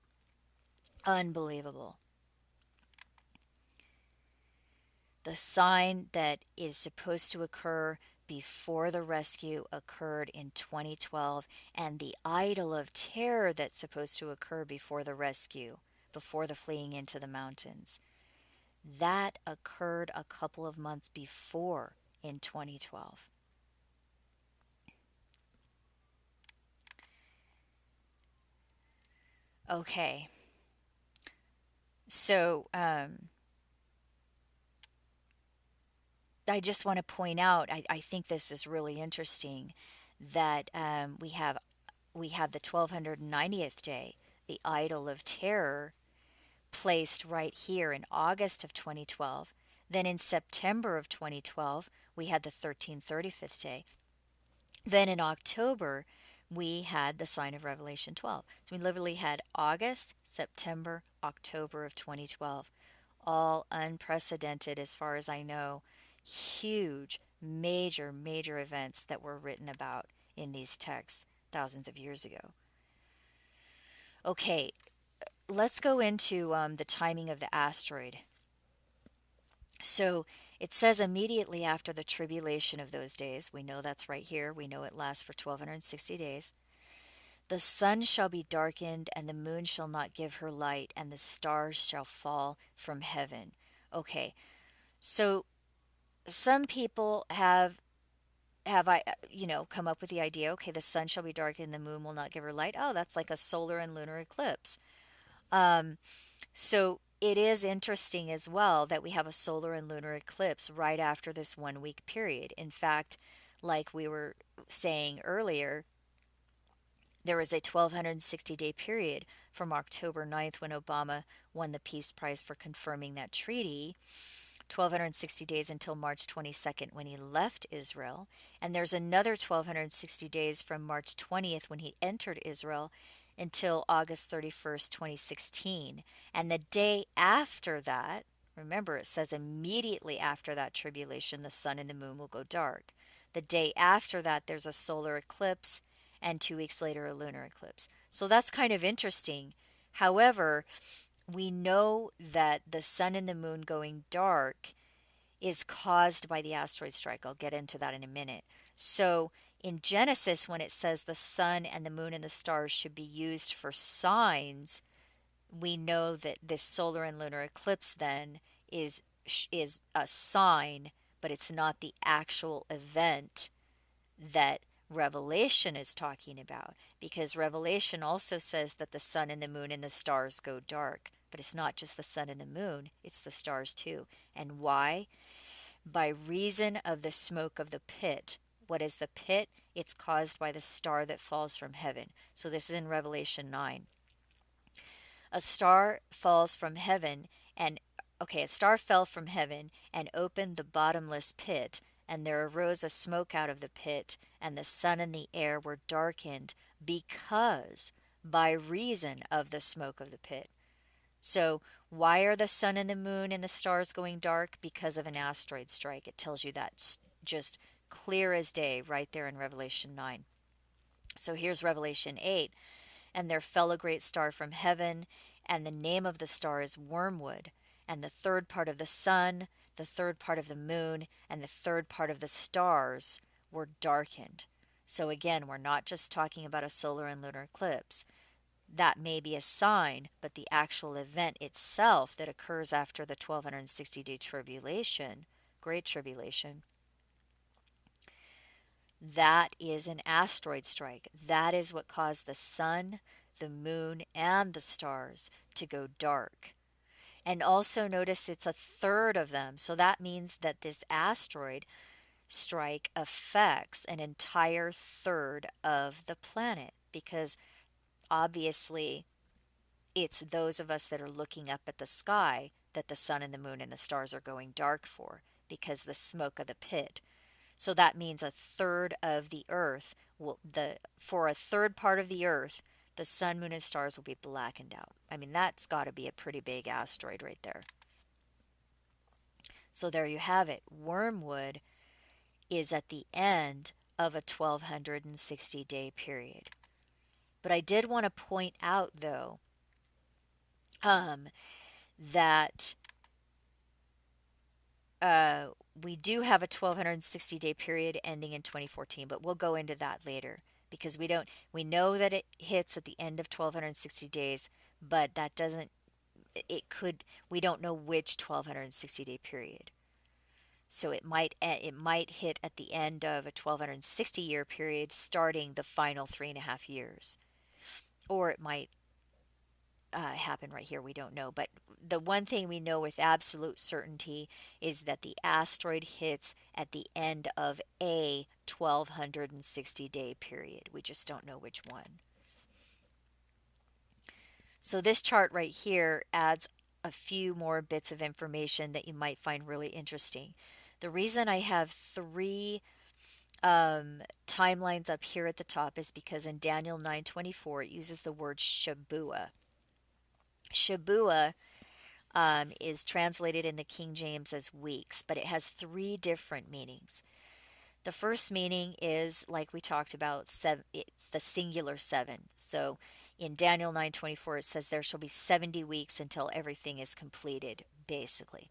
Unbelievable. The sign that is supposed to occur before the rescue occurred in 2012, and the idol of terror that's supposed to occur before the rescue, before the fleeing into the mountains, that occurred a couple of months before in 2012. Okay, so I just want to point out, I think this is really interesting that we have the 1290th day, the idol of terror, placed right here in August of 2012. Then in September of 2012, we had the 1335th day. Then in October, we had the sign of Revelation 12. So we literally had August, September, October of 2012, all unprecedented as far as I know, huge, major, major events that were written about in these texts thousands of years ago. Okay, let's go into the timing of the asteroid. So it says immediately after the tribulation of those days, we know that's right here, we know it lasts for 1260 days. The sun shall be darkened, and the moon shall not give her light, and the stars shall fall from heaven. Okay, so some people have come up with the idea, okay, the sun shall be darkened, the moon will not give her light. Oh, that's like a solar and lunar eclipse. So it is interesting as well that we have a solar and lunar eclipse right after this 1 week period. In fact, like we were saying earlier, there was a 1260-day period from October 9th, when Obama won the Peace Prize for confirming that treaty, 1260 days until March 22nd, when he left Israel. And there's another 1260 days from March 20th, when he entered Israel, until August 31st, 2016. And the day after that, remember it says immediately after that tribulation, the sun and the moon will go dark. The day after that, there's a solar eclipse, and 2 weeks later, a lunar eclipse. So that's kind of interesting. However, we know that the sun and the moon going dark is caused by the asteroid strike. I'll get into that in a minute. So in Genesis, when it says the sun and the moon and the stars should be used for signs, we know that this solar and lunar eclipse then is a sign, but it's not the actual event that Revelation is talking about, because Revelation also says that the sun and the moon and the stars go dark. But it's not just the sun and the moon, it's the stars too. And why? By reason of the smoke of the pit. What is the pit? It's caused by the star that falls from heaven. So this is in Revelation 9. A star falls from heaven, and a star fell from heaven and opened the bottomless pit, and there arose a smoke out of the pit, and the sun and the air were darkened because by reason of the smoke of the pit. So why are the sun and the moon and the stars going dark? Because of an asteroid strike. It tells you that just clear as day right there in Revelation 9. So here's Revelation 8. And there fell a great star from heaven, and the name of the star is Wormwood. And the third part of the sun, the third part of the moon, and the third part of the stars were darkened. So again, we're not just talking about a solar and lunar eclipse. That may be a sign, but the actual event itself that occurs after the 1260-day tribulation, Great Tribulation, that is an asteroid strike. That is what caused the sun, the moon, and the stars to go dark. And also notice it's a third of them. So that means that this asteroid strike affects an entire third of the planet, because obviously it's those of us that are looking up at the sky that the sun and the moon and the stars are going dark for, because the smoke of the pit. So that means a third of the earth will the for a third part of the earth, the sun, moon and stars will be blackened out. I mean, that's got to be a pretty big asteroid right there. So there you have it. Wormwood is at the end of a 1260-day period. But I did want to point out, though, um, that we do have a 1260-day period ending in 2014, but we'll go into that later, because we know that it hits at the end of 1260 days, but that doesn't it could we don't know which 1260-day period. So it might hit at the end of a 1260-year period, starting the final 3.5 years, or it might happen right here. We don't know. But the one thing we know with absolute certainty is that the asteroid hits at the end of a 1260-day period. We just don't know which one. So this chart right here adds a few more bits of information that you might find really interesting. The reason I have three timelines up here at the top is because in Daniel 9:24 it uses the word Shabua. Shabua is translated in the King James as weeks, but it has three different meanings. The first meaning is, like we talked about, it's the singular seven. So in Daniel 9:24 it says there shall be 70 weeks until everything is completed, basically.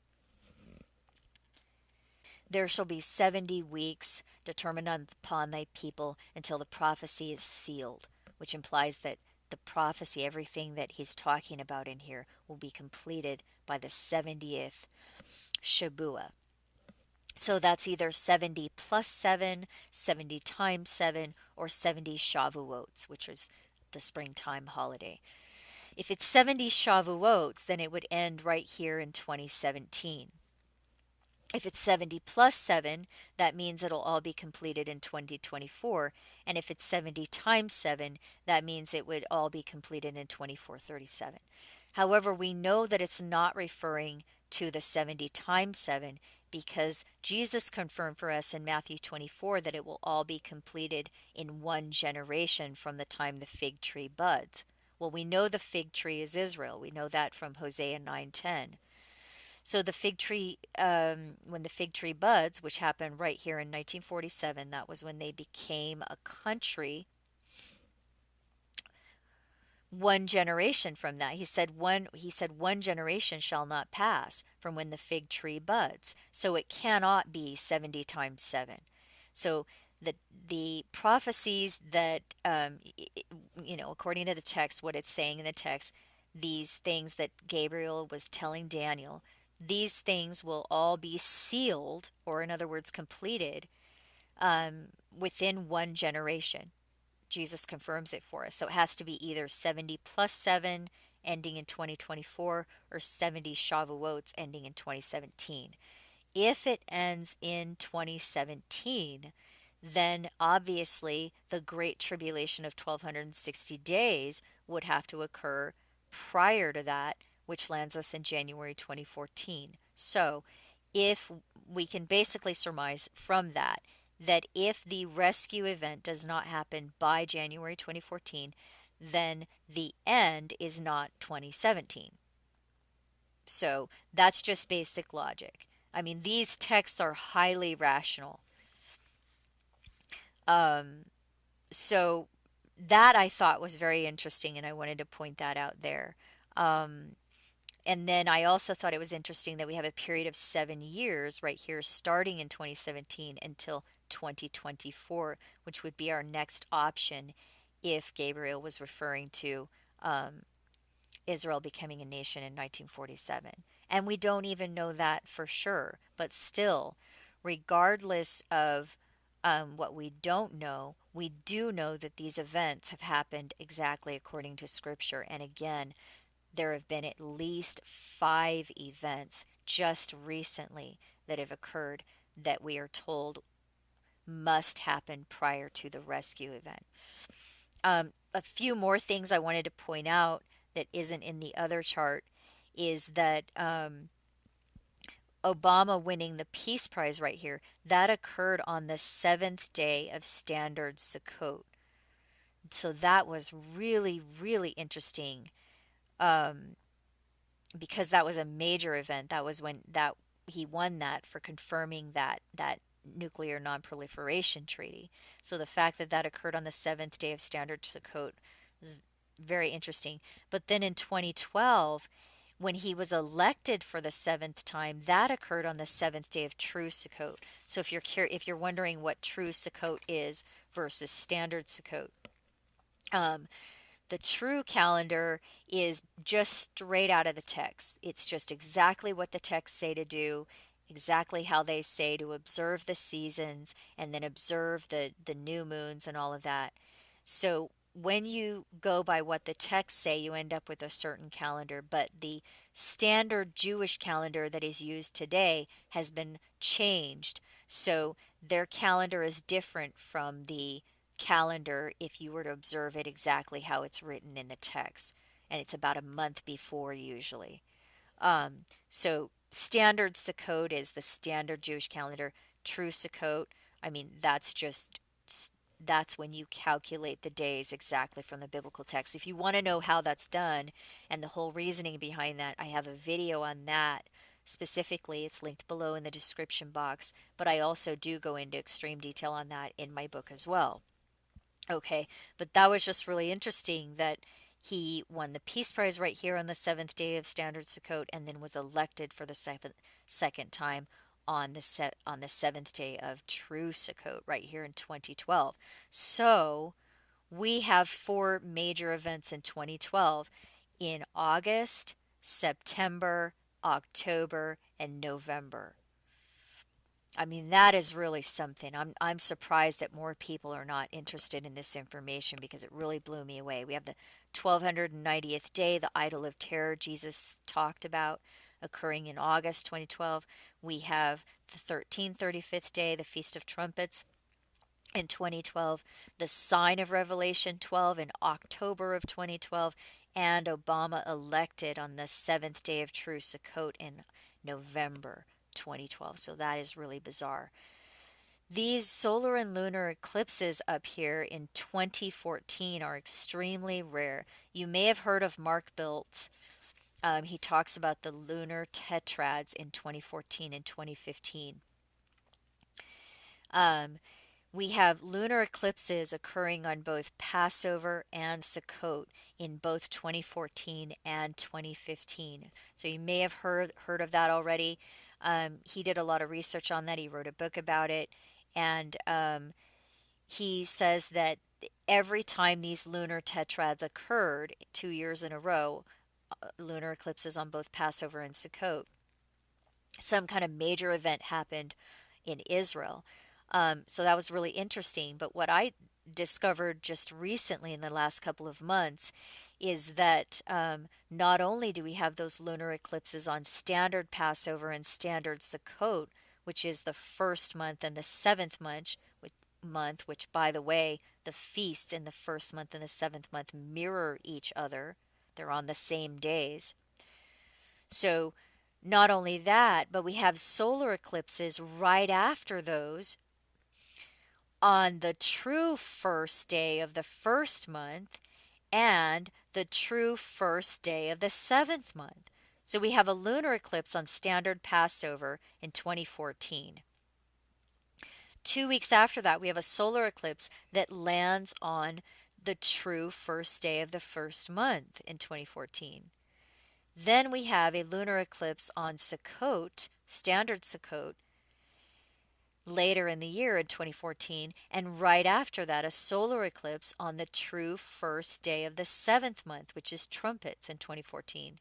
There shall be 70 weeks determined upon thy people until the prophecy is sealed, which implies that the prophecy, everything that he's talking about in here, will be completed by the 70th Shabua. So that's either 70 plus 7, 70 times 7, or 70 Shavuots, which is the springtime holiday. If it's 70 Shavuots, then it would end right here in 2017. If it's 70 plus 7, that means it'll all be completed in 2024. And if it's 70 times 7, that means it would all be completed in 2437. However, we know that it's not referring to the 70 times 7, because Jesus confirmed for us in Matthew 24 that it will all be completed in one generation from the time the fig tree buds. Well, we know the fig tree is Israel. We know that from Hosea 9:10. So the fig tree, when the fig tree buds, which happened right here in 1947, that was when they became a country. One generation from that, he said one generation shall not pass from when the fig tree buds. So it cannot be 70 times 7. So the prophecies that according to the text, what it's saying in the text, these things that Gabriel was telling Daniel, these things will all be sealed, or in other words, completed, within one generation. Jesus confirms it for us. So it has to be either 70 plus 7 ending in 2024 or 70 Shavuots ending in 2017. If it ends in 2017, then obviously the Great Tribulation of 1260 days would have to occur prior to that, which lands us in January 2014. So if we can basically surmise from that, that if the rescue event does not happen by January 2014, then the end is not 2017. So that's just basic logic. I mean, these texts are highly rational. So that I thought was very interesting, and I wanted to point that out there. And then I also thought it was interesting that we have a period of 7 years right here, starting in 2017 until 2024, which would be our next option if Gabriel was referring to Israel becoming a nation in 1947. And we don't even know that for sure. But still, regardless of what we don't know, we do know that these events have happened exactly according to Scripture. And again, there have been at least 5 events just recently that have occurred that we are told must happen prior to the rescue event. A few more things I wanted to point out that isn't in the other chart is that Obama winning the Peace Prize right here, that occurred on the 7th day of Standard Sukkot. So that was really, really interesting, um, because that was a major event. That was when that he won that for confirming that nuclear nonproliferation treaty. So the fact that that occurred on the 7th day of Standard Sukkot was very interesting. But then in 2012, when he was elected for the 7th time, that occurred on the 7th day of True Sukkot. So if you're wondering what True Sukkot is versus Standard Sukkot, um, the true calendar is just straight out of the text. It's just exactly what the texts say to do, exactly how they say to observe the seasons and then observe the new moons and all of that. So when you go by what the texts say, you end up with a certain calendar, but the standard Jewish calendar that is used today has been changed. So their calendar is different from the calendar if you were to observe it exactly how it's written in the text. And it's about a month before usually. So standard Sukkot is the standard Jewish calendar. True Sukkot, I mean, that's when you calculate the days exactly from the biblical text. If you want to know how that's done and the whole reasoning behind that, I have a video on that specifically. It's linked below in the description box, but I also do go into extreme detail on that in my book as well. Okay, but that was just really interesting that he won the Peace Prize right here on the 7th day of Standard Sukkot, and then was elected for the second time on the 7th day of True Sukkot right here in 2012. So we have 4 major events in 2012 in August, September, October, and November. I mean, that is really something. I'm surprised that more people are not interested in this information because it really blew me away. We have the 1290th day, the idol of terror Jesus talked about, occurring in August 2012. We have the 1335th day, the Feast of Trumpets in 2012, the sign of Revelation 12 in October of 2012, and Obama elected on the 7th day of True Sukkot in November 2012. So that is really bizarre. These solar and lunar eclipses up here in 2014 are extremely rare. You may have heard of Mark Biltz. He talks about the lunar tetrads in 2014 and 2015. We have lunar eclipses occurring on both Passover and Sukkot in both 2014 and 2015. So you may have heard of that already. He did a lot of research on that. He wrote a book about it. And he says that every time these lunar tetrads occurred 2 years in a row, lunar eclipses on both Passover and Sukkot, some kind of major event happened in Israel. So that was really interesting. But what I discovered just recently in the last couple of months is that not only do we have those lunar eclipses on standard Passover and standard Sukkot, which is the first month and the seventh month, which, by the way, the feasts in the first month and the seventh month mirror each other. They're on the same days. So not only that, but we have solar eclipses right after those on the true first day of the first month and the true first day of the seventh month. So we have a lunar eclipse on standard Passover in 2014. 2 weeks after that, we have a solar eclipse that lands on the true first day of the first month in 2014. Then we have a lunar eclipse on Sukkot, standard Sukkot, later in the year in 2014, and right after that a solar eclipse on the true first day of the seventh month, which is trumpets, in 2014.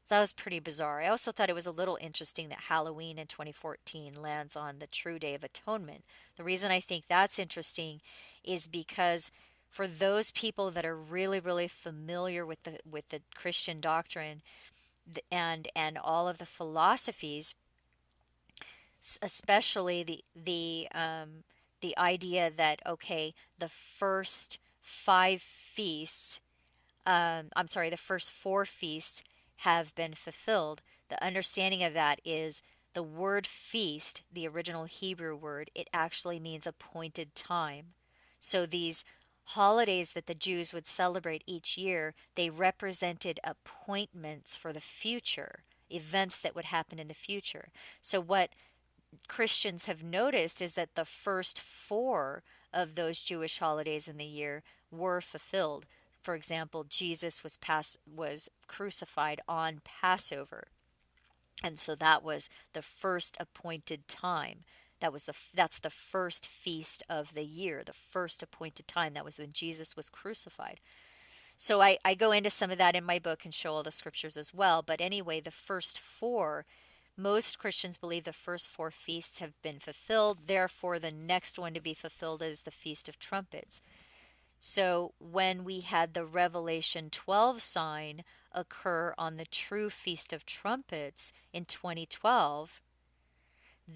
So that was pretty bizarre. I also thought it was a little interesting that Halloween in 2014 lands on the true Day of Atonement. The reason I think that's interesting is because For those people that are really, really familiar with the Christian doctrine and all of the philosophies, especially the idea that, okay, the first five feasts, I'm sorry, the first four feasts have been fulfilled. The understanding of that is the word feast, the original Hebrew word, it actually means appointed time. So these holidays that the Jews would celebrate each year, they represented appointments for the future, events that would happen in the future. So what Christians have noticed is that the first four of those Jewish holidays in the year were fulfilled. For example, Jesus was crucified on Passover. And so that was the first appointed time. That's the first feast of the year, the first appointed time. That was when Jesus was crucified. So I go into some of that in my book and show all the scriptures as well. But anyway, the first four, most Christians believe the first four feasts have been fulfilled. Therefore, the next one to be fulfilled is the Feast of Trumpets. So when we had the Revelation 12 sign occur on the true Feast of Trumpets in 2012,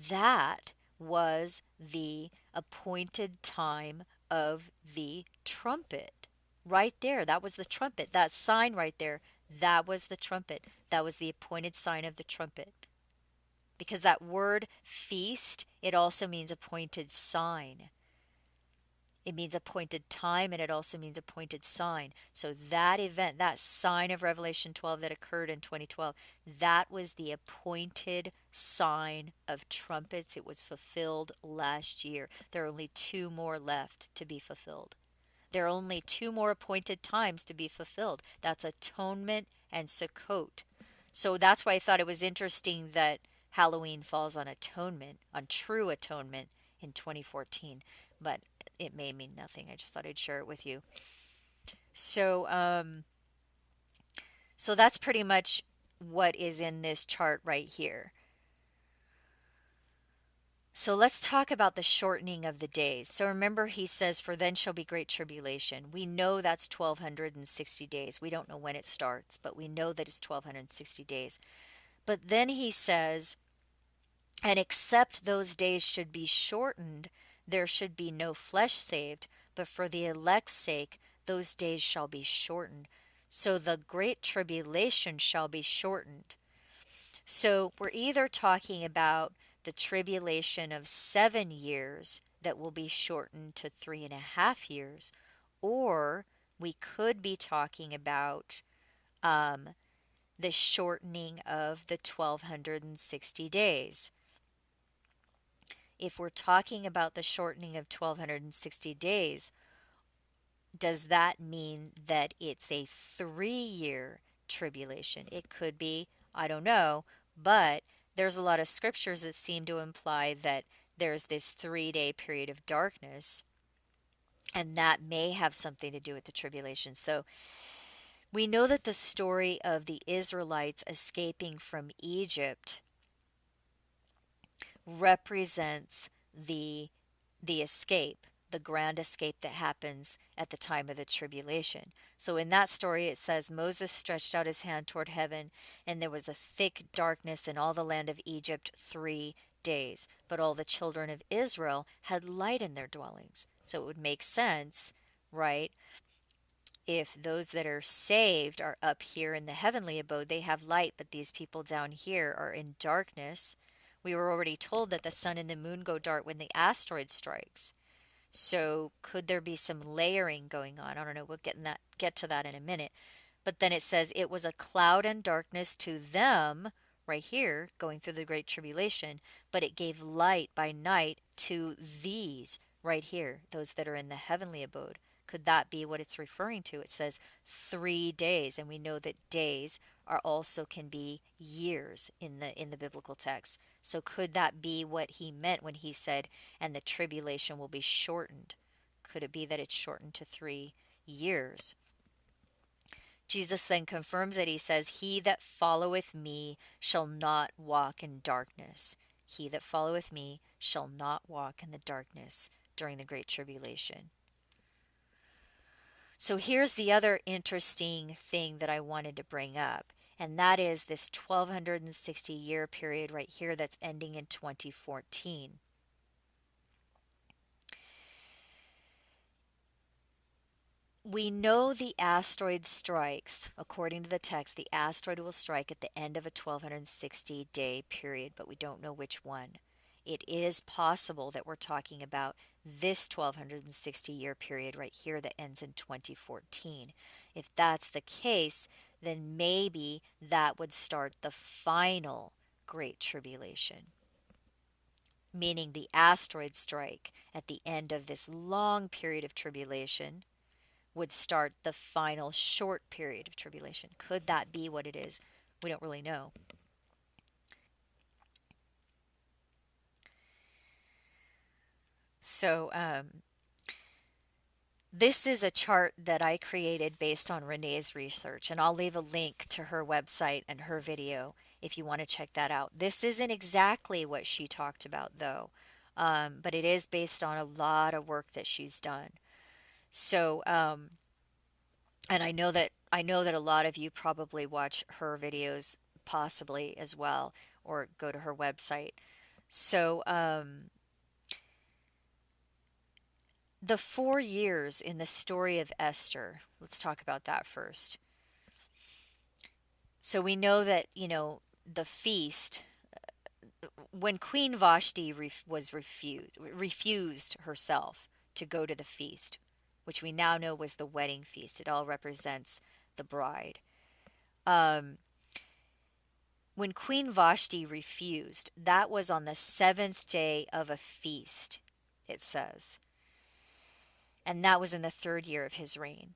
that was the appointed time of the trumpet. Right there, that was the trumpet. That sign right there, that was the trumpet. That was the appointed sign of the trumpet. Because that word feast, it also means appointed sign. It means appointed time, and it also means appointed sign. So that event, that sign of Revelation 12 that occurred in 2012, that was the appointed sign of trumpets. It was fulfilled last year. There are only two more left to be fulfilled. There are only two more appointed times to be fulfilled. That's atonement and Sukkot. So that's why I thought it was interesting that Halloween falls on atonement, on true atonement in 2014. But it may mean nothing. I just thought I'd share it with you. So, so that's pretty much what is in this chart right here. So let's talk about the shortening of the days. So remember, he says, "For then shall be great tribulation." We know that's 1260 days. We don't know when it starts, but we know that it's 1260 days. But then he says, "And except those days should be shortened, there should be no flesh saved, but for the elect's sake, those days shall be shortened. So the great tribulation shall be shortened." So we're either talking about the tribulation of 7 years that will be shortened to 3.5 years, or we could be talking about the shortening of the 1260 days. If we're talking about the shortening of 1260 days, does that mean that it's a 3-year tribulation? It could be, I don't know, but there's a lot of scriptures that seem to imply that there's this 3-day period of darkness, and that may have something to do with the tribulation. So we know that the story of the Israelites escaping from Egypt represents the escape, the grand escape that happens at the time of the tribulation. So in that story it says, "Moses stretched out his hand toward heaven, and there was a thick darkness in all the land of Egypt 3 days. But all the children of Israel had light in their dwellings." So it would make sense, right? If those that are saved are up here in the heavenly abode, they have light, but these people down here are in darkness. We were already told that the sun and the moon go dark when the asteroid strikes. So could there be some layering going on? I don't know. We'll get to that in a minute. But then it says, "It was a cloud and darkness to them," right here, going through the great tribulation, "but it gave light by night to these," right here, those that are in the heavenly abode. Could that be what it's referring to? It says 3 days, and we know that days are also can be years in the biblical text. So could that be what he meant when he said, "And the tribulation will be shortened"? Could it be that it's shortened to 3 years? Jesus then confirms it. He says, "He that followeth me shall not walk in darkness. He that followeth me shall not walk in the darkness during the great tribulation." So here's the other interesting thing that I wanted to bring up, and that is this 1260 year period right here that's ending in 2014. We know the asteroid strikes, according to the text, the asteroid will strike at the end of a 1260-day period, but we don't know which one. It is possible that we're talking about this 1260-year period right here that ends in 2014. If that's the case, then maybe that would start the final Great Tribulation, meaning the asteroid strike at the end of this long period of tribulation would start the final short period of tribulation. Could that be what it is? We don't really know. So, this is a chart that I created based on Renee's research, and I'll leave a link to her website and her video if you want to check that out. This isn't exactly what she talked about, though, but it is based on a lot of work that she's done. So, and I know that a lot of you probably watch her videos possibly as well or go to her website. So the 4 years in the story of Esther, let's talk about that first. So we know that, the feast, when Queen Vashti was refused herself to go to the feast, which we now know was the wedding feast. It all represents the bride. Um, When Queen Vashti refused, that was on the seventh day of a feast, it says. And that was in the 3rd year of his reign.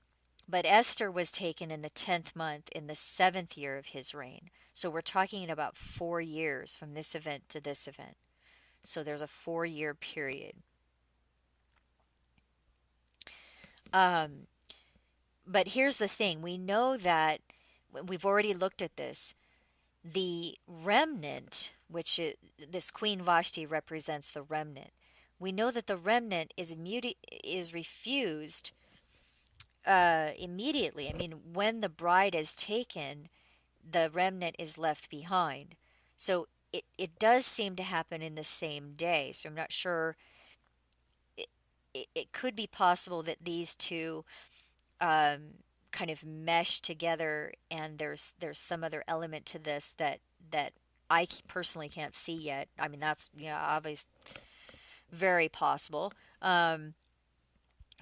But Esther was taken in the 10th month in the 7th year of his reign. So we're talking about 4 years from this event to this event. So there's a 4-year period. Um, but here's the thing, we know that we've already looked at this. The remnant, this Queen Vashti represents the remnant. We know that the remnant is refused immediately. I mean, when the bride is taken, the remnant is left behind. So it does seem to happen in the same day. So I'm not sure. It could be possible that these two kind of mesh together, and there's some other element to this that I personally can't see yet. I mean, that's obviously very possible,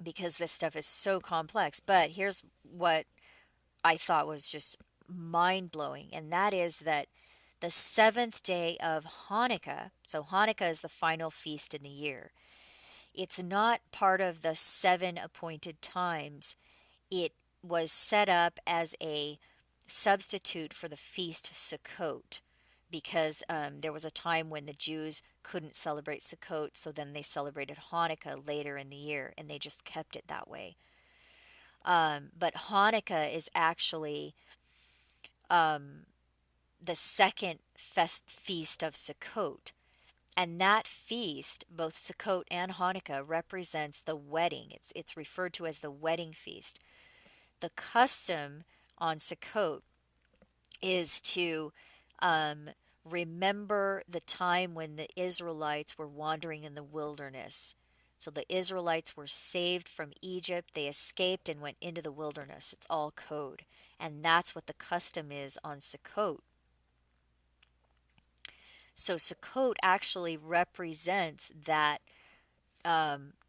because this stuff is so complex. But here's what I thought was just mind blowing, and that is that the 7th day of Hanukkah, so Hanukkah is the final feast in the year. It's not part of the 7 appointed times. It was set up as a substitute for the feast Sukkot, because there was a time when the Jews couldn't celebrate Sukkot, so then they celebrated Hanukkah later in the year, and they just kept it that way. But Hanukkah is actually the second feast of Sukkot. And that feast, both Sukkot and Hanukkah, represents the wedding. It's referred to as the wedding feast. The custom on Sukkot is to remember the time when the Israelites were wandering in the wilderness. So the Israelites were saved from Egypt. They escaped and went into the wilderness. It's all code. And that's what the custom is on Sukkot. So Sukkot actually represents that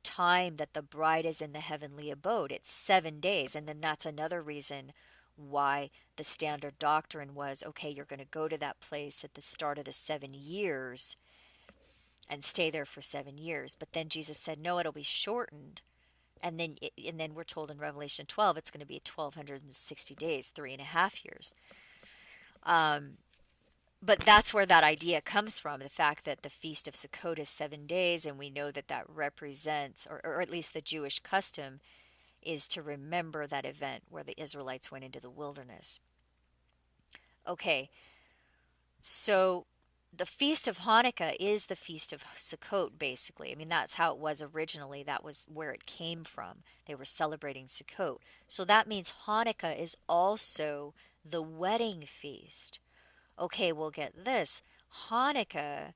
time that the bride is in the heavenly abode. It's 7 days. And then that's another reason why the standard doctrine was, okay, you're going to go to that place at the start of the 7 years and stay there for 7 years. But then Jesus said, no, it'll be shortened. And then we're told in Revelation 12, it's going to be 1260 days, 3.5 years. But that's where that idea comes from, the fact that the Feast of Sukkot is 7 days, and we know that that represents, or at least the Jewish custom, is to remember that event where the Israelites went into the wilderness. Okay, so the Feast of Hanukkah is the Feast of Sukkot, basically. I mean, that's how it was originally. That was where it came from. They were celebrating Sukkot. So that means Hanukkah is also the wedding feast. Okay, we'll get this. Hanukkah,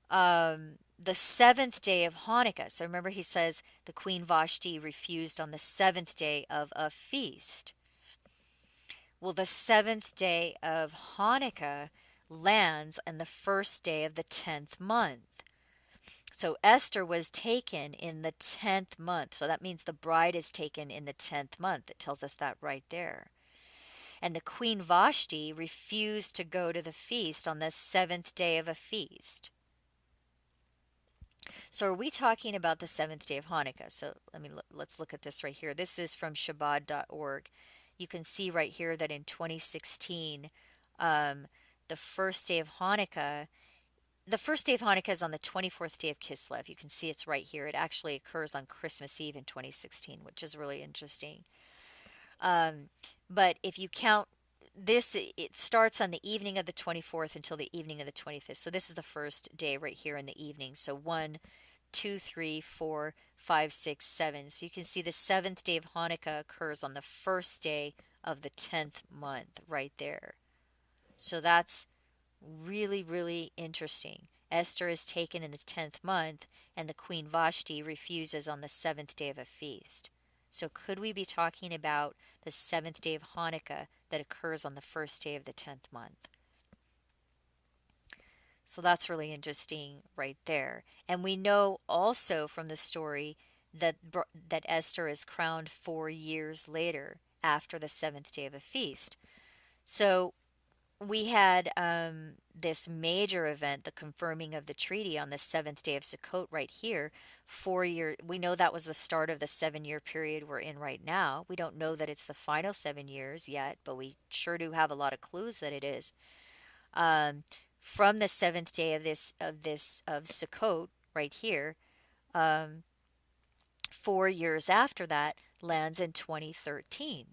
the seventh day of Hanukkah. So remember, he says the Queen Vashti refused on the seventh day of a feast. Well, the seventh day of Hanukkah lands on the first day of the 10th month. So Esther was taken in the 10th month. So that means the bride is taken in the 10th month. It tells us that right there. And the Queen Vashti refused to go to the feast on the seventh day of a feast. So are we talking about the seventh day of Hanukkah? So let's look at this right here. This is from Shabbat.org. You can see right here that in 2016, um, the first day of Hanukkah, the first day of Hanukkah is on the 24th day of Kislev. You can see it's right here. It actually occurs on Christmas Eve in 2016, which is really interesting. Um, but if you count this, it starts on the evening of the 24th until the evening of the 25th. So this is the first day right here in the evening. So 1, 2, 3, 4, 5, 6, 7. So you can see the seventh day of Hanukkah occurs on the first day of the 10th month right there. So that's really, really interesting. Esther is taken in the 10th month, and the Queen Vashti refuses on the seventh day of a feast. So could we be talking about the seventh day of Hanukkah that occurs on the first day of the 10th month? So that's really interesting right there. And we know also from the story that Esther is crowned 4 years later after the seventh day of a feast. So we had this major event, the confirming of the treaty on the seventh day of Sukkot right here. 4 year, we know that was the start of the 7 year period we're in right now. We don't know that it's the final 7 years yet, but we sure do have a lot of clues that it is. Um, from the seventh day of Sukkot right here, um, 4 years after that lands in 2013.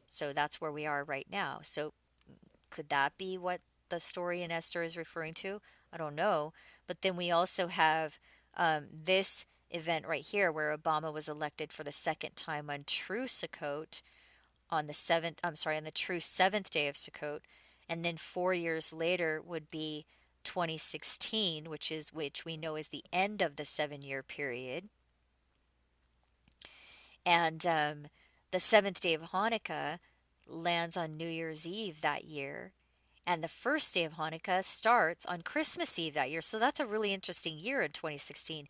So that's where we are right now. So could that be what the story in Esther is referring to? I don't know. But then we also have this event right here where Obama was elected for the second time on true Sukkot on the on the true seventh day of Sukkot. And then 4 years later would be 2016, which we know is the end of the 7 year period. And the seventh day of Hanukkah lands on New Year's Eve that year. And the first day of Hanukkah starts on Christmas Eve that year. So that's a really interesting year in 2016.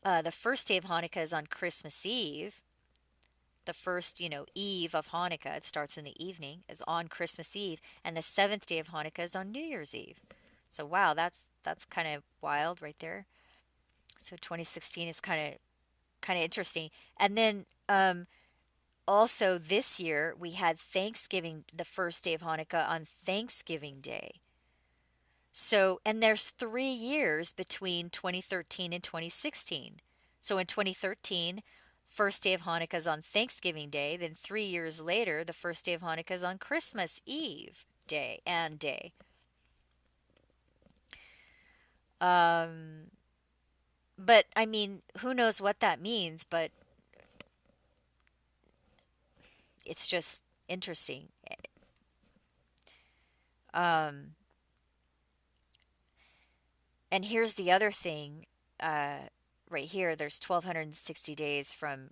The first day of Hanukkah is on Christmas Eve. The first, eve of Hanukkah, it starts in the evening, is on Christmas Eve. And the seventh day of Hanukkah is on New Year's Eve. So wow, that's kind of wild right there. So 2016 is kind of interesting. And then also this year we had Thanksgiving, the first day of Hanukkah on Thanksgiving Day. So, and there's 3 years between 2013 and 2016. So in 2013, first day of Hanukkah is on Thanksgiving Day. Then 3 years later, the first day of Hanukkah is on Christmas Eve day and day. But I mean, who knows what that means, but it's just interesting. Um, and here's the other thing, right here. There's 1,260 days from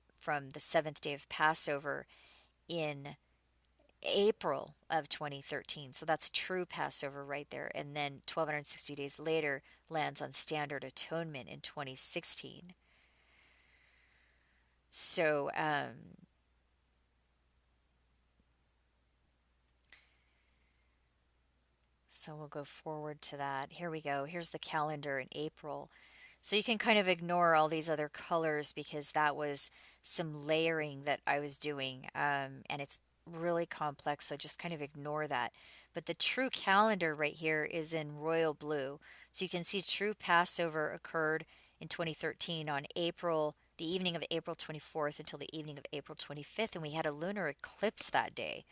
the seventh day of Passover in April of 2013. So that's true Passover right there. And then 1,260 days later lands on Standard Atonement in 2016. So, so we'll go forward to that. Here we go. Here's the calendar in April. So you can kind of ignore all these other colors because that was some layering that I was doing. And it's really complex, so just kind of ignore that. But the true calendar right here is in royal blue. So you can see true Passover occurred in 2013 on the evening of April 24th until the evening of April 25th, and we had a lunar eclipse that day.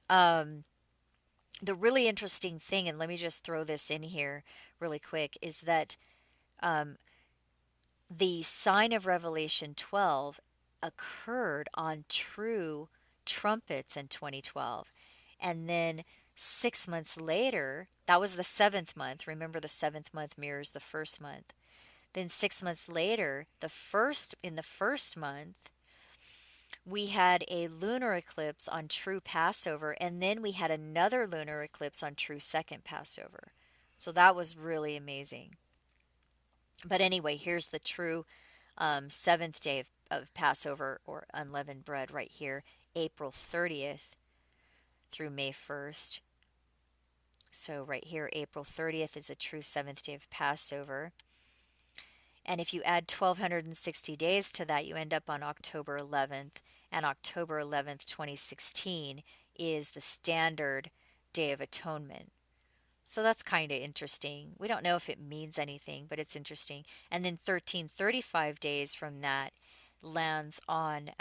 Um, The really interesting thing, and let me just throw this in here really quick, is that um, the sign of Revelation 12 occurred on true trumpets in 2012. And then 6 months later, that was the seventh month. Remember, the seventh month mirrors the first month. Then 6 months later, in the first month, we had a lunar eclipse on true Passover, and then we had another lunar eclipse on true second Passover. So that was really amazing. But anyway, here's the true seventh day of Passover or unleavened bread right here, April 30th through May 1st. So right here, April 30th is a true seventh day of Passover. And if you add 1260 days to that, you end up on October 11th. And October 11th, 2016 is the standard Day of Atonement. So that's kind of interesting. We don't know if it means anything, but it's interesting. And then 1335 days from that lands on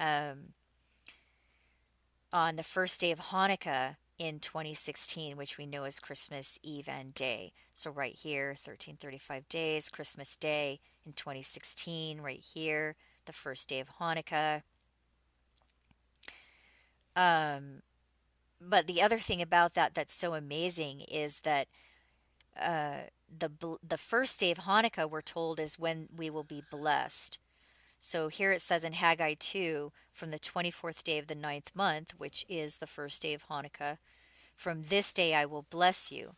the first day of Hanukkah in 2016, which we know as Christmas Eve and Day. So right here, 1335 days, Christmas Day in 2016, right here, the first day of Hanukkah. But the other thing about that that's so amazing is that the first day of Hanukkah, we're told, is when we will be blessed. So here it says in Haggai 2, from the 24th day of the ninth month, which is the first day of Hanukkah, from this day I will bless you.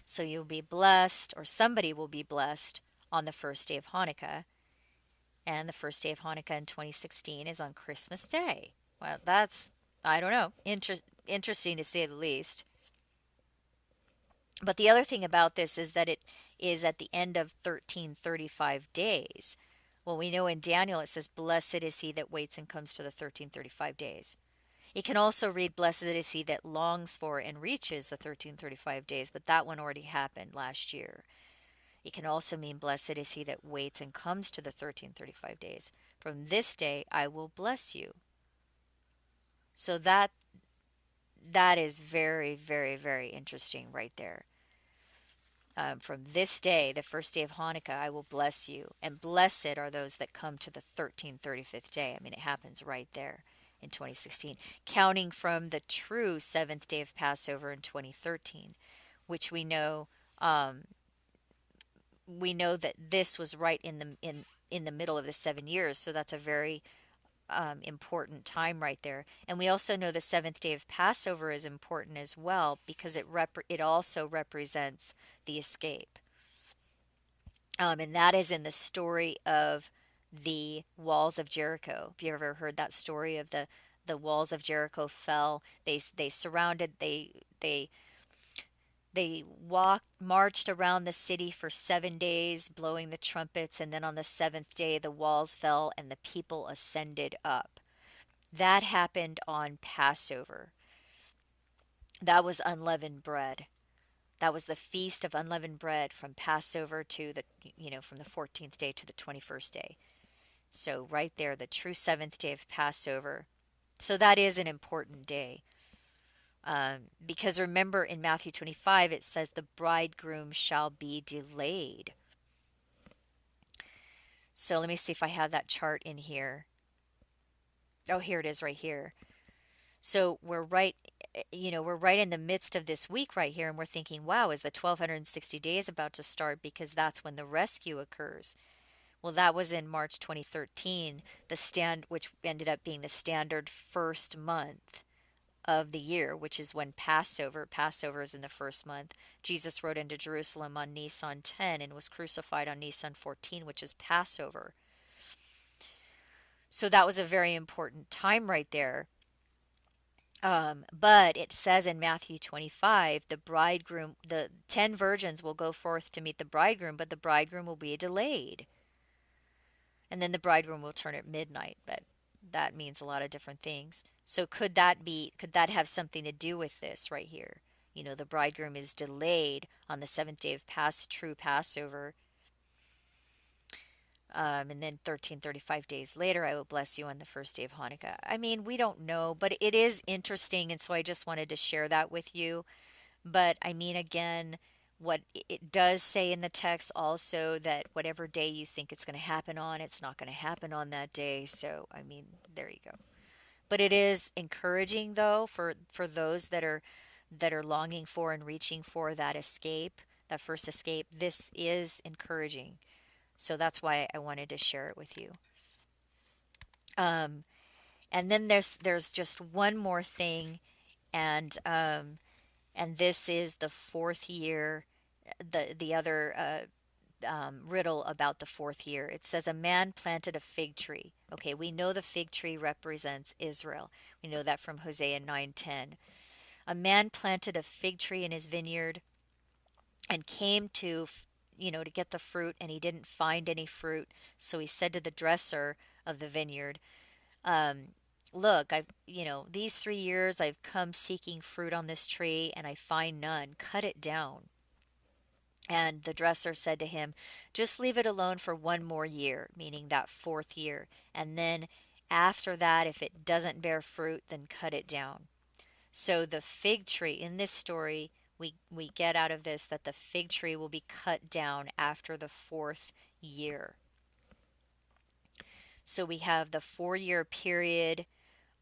So you'll be blessed, or somebody will be blessed on the first day of Hanukkah. And the first day of Hanukkah in 2016 is on Christmas Day. Well, that's, I don't know, interesting to say the least. But the other thing about this is that it is at the end of 1335 days. Well, we know in Daniel it says, blessed is he that waits and comes to the 1335 days. It can also read, blessed is he that longs for and reaches the 1335 days, but that one already happened last year. It can also mean, blessed is he that waits and comes to the 1335 days. From this day I will bless you. So that is very, very, very interesting right there. From this day, the first day of Hanukkah, I will bless you. And blessed are those that come to the 1335th day. I mean, it happens right there in 2016. Counting from the true seventh day of Passover in 2013, which we know that this was right in the middle of the 7 years. So that's a very important time right there. And we also know the seventh day of Passover is important as well because it also represents the escape. And that is in the story of the walls of Jericho. Have you ever heard that story of the walls of Jericho fell? They surrounded they marched around the city for 7 days, blowing the trumpets, and then on the seventh day the walls fell and the people ascended up. That happened on Passover. That was unleavened bread. That was the feast of unleavened bread from Passover to from the 14th day to the 21st day. So right there, the true seventh day of Passover. So that is an important day. Because remember in Matthew 25, it says the bridegroom shall be delayed. So let me see if I have that chart in here. Oh, here it is right here. So we're right in the midst of this week right here, and we're thinking, wow, is the 1260 days about to start? Because that's when the rescue occurs. Well, that was in March 2013, which ended up being the standard first month of the year, which is when Passover is in the first month. Jesus rode into Jerusalem on Nisan 10 and was crucified on Nisan 14, which is Passover. So that was a very important time right there. But it says in Matthew 25, the 10 virgins will go forth to meet the bridegroom, but the bridegroom will be delayed. And then the bridegroom will turn at midnight, but that means a lot of different things. So could that have something to do with this right here? The bridegroom is delayed on the seventh day of true Passover. And then 1335 days later, I will bless you on the first day of Hanukkah. I mean, we don't know, but it is interesting. And so I just wanted to share that with you. But I mean, again, what it does say in the text also that whatever day you think it's going to happen on, it's not going to happen on that day. So, I mean, there you go. But it is encouraging though for those that are longing for and reaching for that escape, that first escape. This is encouraging. So that's why I wanted to share it with you. Um, and then there's just one more thing, and this is the fourth year, the other riddle about the fourth year. It says a man planted a fig tree. Okay, we know the fig tree represents Israel. We know that from Hosea 9:10. A man planted a fig tree in his vineyard and came to get the fruit, and he didn't find any fruit. So he said to the dresser of the vineyard, um, look, these 3 years I've come seeking fruit on this tree and I find none. Cut it down. And the dresser said to him, just leave it alone for one more year, meaning that fourth year. And then after that, if it doesn't bear fruit, then cut it down. So the fig tree in this story, we get out of this that the fig tree will be cut down after the fourth year. So we have the 4 year period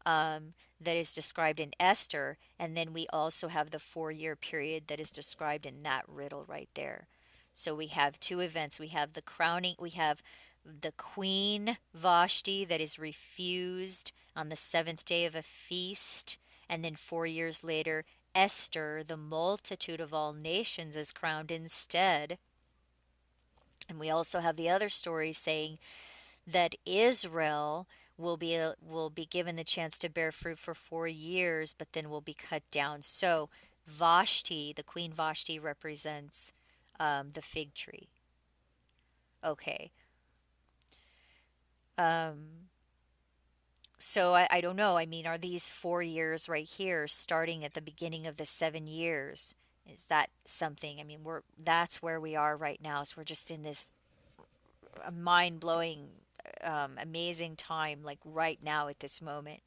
that is described in Esther, and then we also have the 4 year period that is described in that riddle right there. So we have two events. We have the crowning, we have the Queen Vashti that is refused on the seventh day of a feast, and then 4 years later, Esther, the multitude of all nations, is crowned instead. And we also have the other story saying that Israel will be given the chance to bear fruit for 4 years, but then will be cut down. So Vashti, the Queen Vashti, represents the fig tree. Okay. Um, so I don't know. I mean, are these 4 years right here starting at the beginning of the 7 years? Is that something? I mean, that's where we are right now. So we're just in this mind blowing, amazing time, like right now at this moment.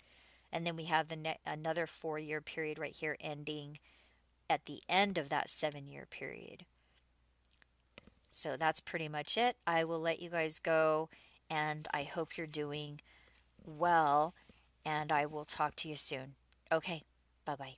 And then we have another 4 year period right here ending at the end of that 7 year period. So that's pretty much it. I will let you guys go, and I hope you're doing well, and I will talk to you soon. Okay, bye bye.